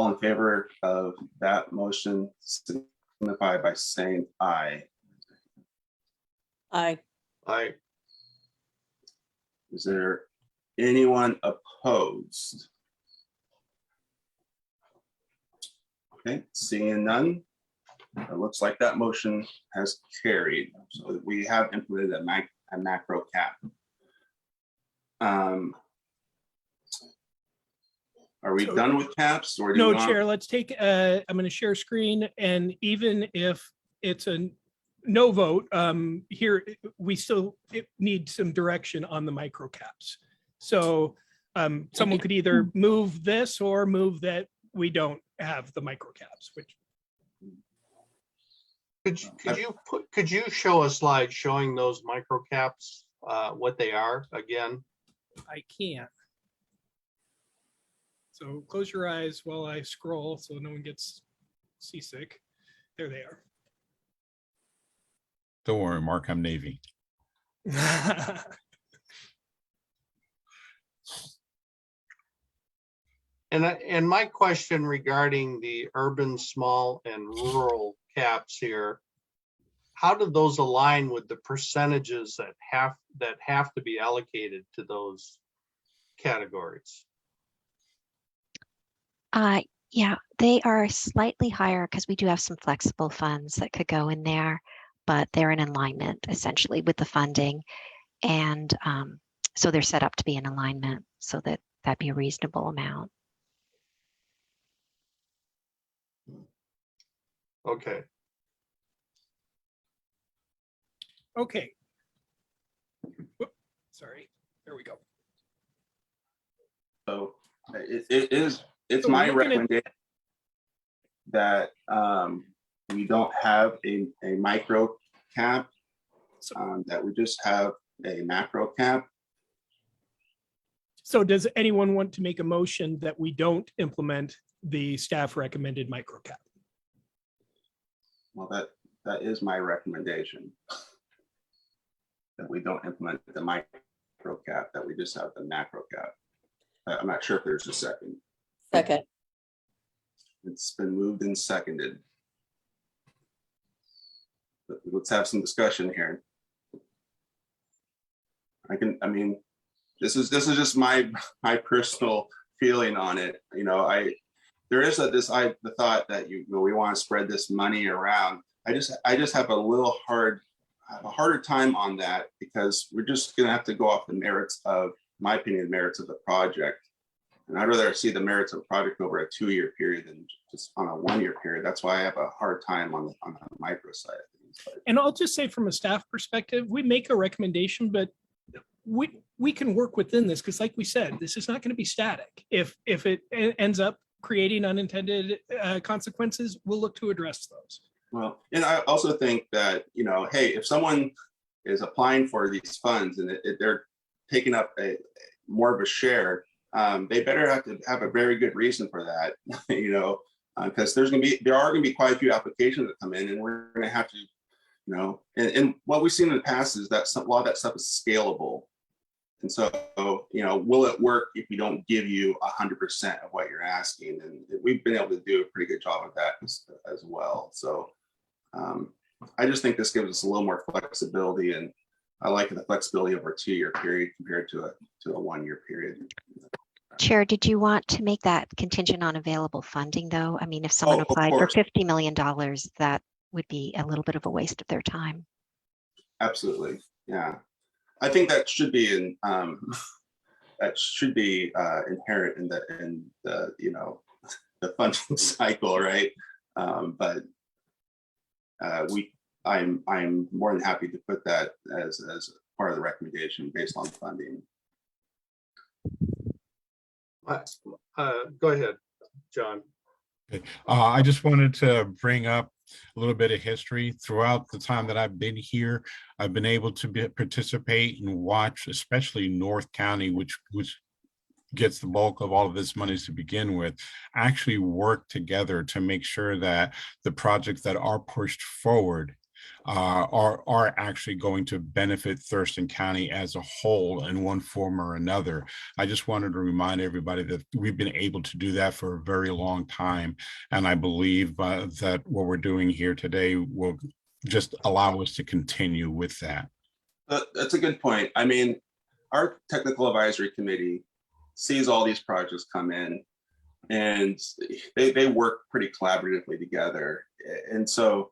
in favor of that motion signify by saying aye. Aye. Aye. Is there anyone opposed? Okay, seeing none, it looks like that motion has carried. So we have implemented a macro cap. Are we done with caps, or No, Chair, let's take, I'm going to share screen, and even if it's a no vote, here, we still need some direction on the micro caps. So someone could either move this or move that we don't have the micro caps, which. Could you show a slide showing those micro caps, what they are again? I can't. So close your eyes while I scroll so no one gets seasick. There they are. Don't worry, Mark, I'm Navy. And my question regarding the urban, small, and rural caps here, how do those align with the percentages that have to be allocated to those categories? Yeah, they are slightly higher because we do have some flexible funds that could go in there, but they're in alignment essentially with the funding. And so they're set up to be in alignment so that that'd be a reasonable amount. Okay. Okay. Whoop, sorry, there we go. So it's So my we're gonna- recommendation that we don't have a micro cap, that we just have a macro cap. So does anyone want to make a motion that we don't implement the staff recommended microcap? Well, that is my recommendation. That we don't implement the micro cap, that we just have the macro cap. I'm not sure if there's a second. Second. It's been moved and seconded. But let's have some discussion here. I mean, this is just my personal feeling on it. You know, there is the thought that we want to spread this money around. I just have a harder time on that, because we're just gonna have to go off the merits of, my opinion, merits of the project. And I'd rather see the merits of a project over a 2-year period than just on a 1-year period. That's why I have a hard time on the micro side of things. But And I'll just say from a staff perspective, we make a recommendation, but we can work within this, because like we said, this is not going to be static. If it ends up creating unintended consequences, we'll look to address those. Well, and I also think that, you know, hey, if someone is applying for these funds and they're taking up more of a share, they better have to have a very good reason for that, you know, because there are going to be quite a few applications that come in, and we're going to have to, you know, and what we've seen in the past is that a lot of that stuff is scalable. And so, you know, will it work if we don't give you 100% of what you're asking? And we've been able to do a pretty good job of that as well. So I just think this gives us a little more flexibility, and I like the flexibility over a 2-year period compared to a 1-year period. Chair, did you want to make that contingent on available funding, though? I mean, if someone Of applied for course. $50 million, that would be a little bit of a waste of their time. Absolutely, yeah. I think that should be inherent in the you know, the funding cycle, right? But I'm more than happy to put that as part of the recommendation based on funding. Go ahead, John. I just wanted to bring up a little bit of history. Throughout the time that I've been here, I've been able to participate and watch, especially North County, which gets the bulk of all of this money to begin with, actually work together to make sure that the projects that are pushed forward are actually going to benefit Thurston County as a whole in one form or another. I just wanted to remind everybody that we've been able to do that for a very long time. And I believe that what we're doing here today will just allow us to continue with that. That's a good point. I mean, our technical advisory committee sees all these projects come in, and they work pretty collaboratively together. And so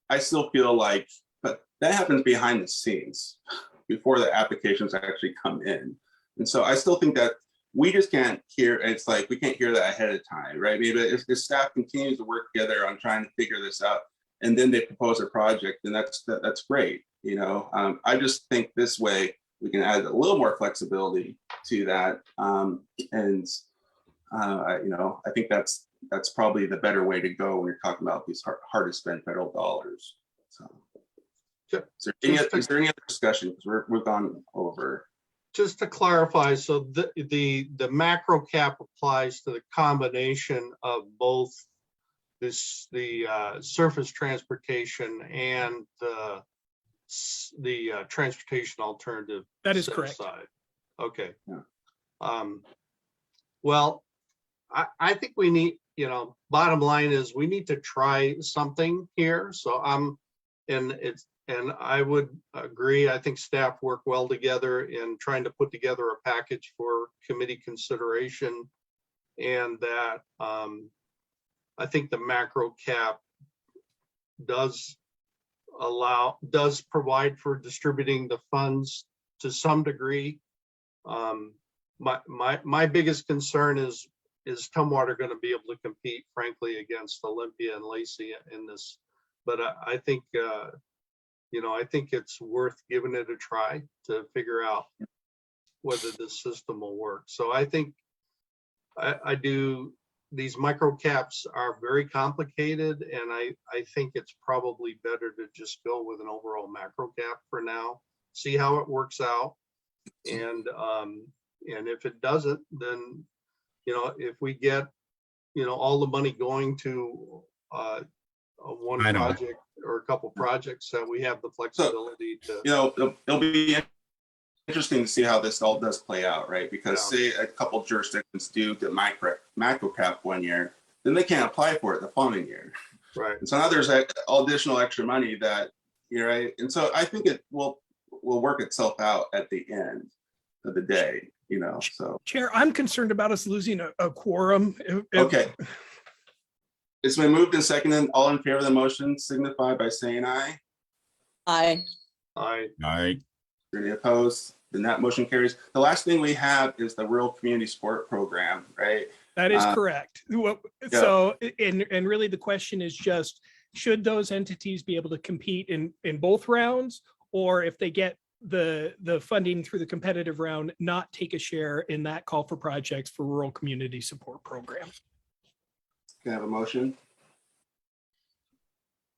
I still feel like, but that happens behind the scenes before the applications actually come in. And so I still think that we just can't hear, it's like, we can't hear that ahead of time, right? Maybe if the staff continues to work together on trying to figure this out, and then they propose a project, then that's great. You know, I just think this way we can add a little more flexibility to that. You know, I think that's probably the better way to go when you're talking about these hard to spend federal dollars. So, is there any other discussion? Because we've gone over. Just to clarify, so the macro cap applies to the combination of both the surface transportation and the transportation alternative. That is set correct. aside. Okay. Yeah. Well, I think we need, you know, bottom line is we need to try something here. So and I would agree. I think staff work well together in trying to put together a package for committee consideration, and that I think the macro cap does provide for distributing the funds to some degree. My biggest concern is Tumwater going to be able to compete, frankly, against Olympia and Lacey in this? But I think I think it's worth giving it a try to figure out whether this system will work. So I think I do, these micro caps are very complicated, and I think it's probably better to just go with an overall macro cap for now, see how it works out. And if it doesn't, then, if we get, all the money going to one I know. project or a couple projects, that we have the flexibility to. It'll be interesting to see how this all does play out, right? Because say a couple jurisdictions do the macro cap one year, then they can't apply for it the following year. Right. And so now there's all additional extra money that, right? And so I think it will work itself out at the end of the day, so. Chair, I'm concerned about us losing a quorum. Okay. It's been moved and seconded. All in favor of the motion signify by saying aye. Aye. Aye. Aye. Any opposed? Then that motion carries. The last thing we have is the Rural Community Support Program, right? That is correct. So, and really the question is just, should those entities be able to compete in both rounds? Or if they get the funding through the competitive round, not take a share in that call for projects for Rural Community Support Program? Can I have a motion?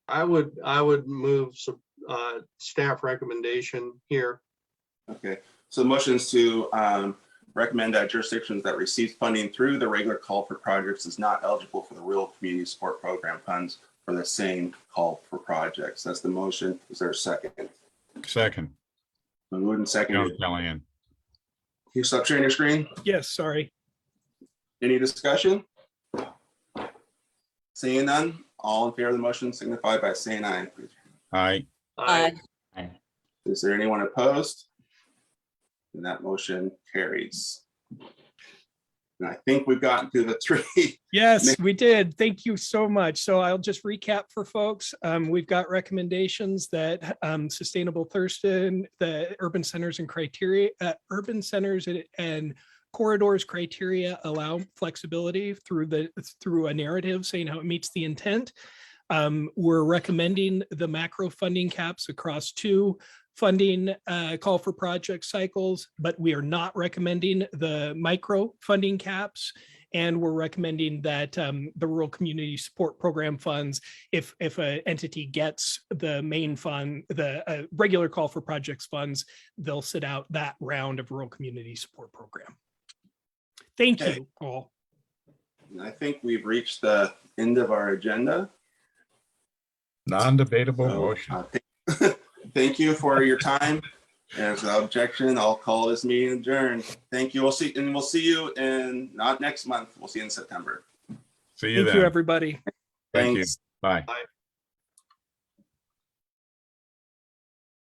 I would move some staff recommendation here. Okay, so the motion is to recommend that jurisdictions that receive funding through the regular call for projects is not eligible for the Rural Community Support Program funds for the same call for projects. That's the motion. Is there a second? Second. Moved and Joe seconded. Callahan. Can you stop sharing your screen? Yes, sorry. Any discussion? Seeing none, all in favor of the motion signify by saying aye, please. Aye. Aye. Is there anyone opposed? And that motion carries. And I think we've gotten to the three. Yes, we did. Thank you so much. So I'll just recap for folks. We've got recommendations that Sustainable Thurston, the urban centers and criteria, and corridors criteria allow flexibility through a narrative saying how it meets the intent. We're recommending the macro funding caps across 2 funding call for project cycles, but we are not recommending the micro funding caps. And we're recommending that the Rural Community Support Program funds, if an entity gets the main fund, the regular call for projects funds, they'll sit out that round of Rural Community Support Program. Thank you all. And I think we've reached the end of our agenda. Non-debatable So, motion. thank you for your time. As an objection, I'll call this meeting adjourned. Thank you. We'll see you in, not next month. We'll see you in September. See you then. Thank you, everybody. Thank you. Thanks. Bye. Aye.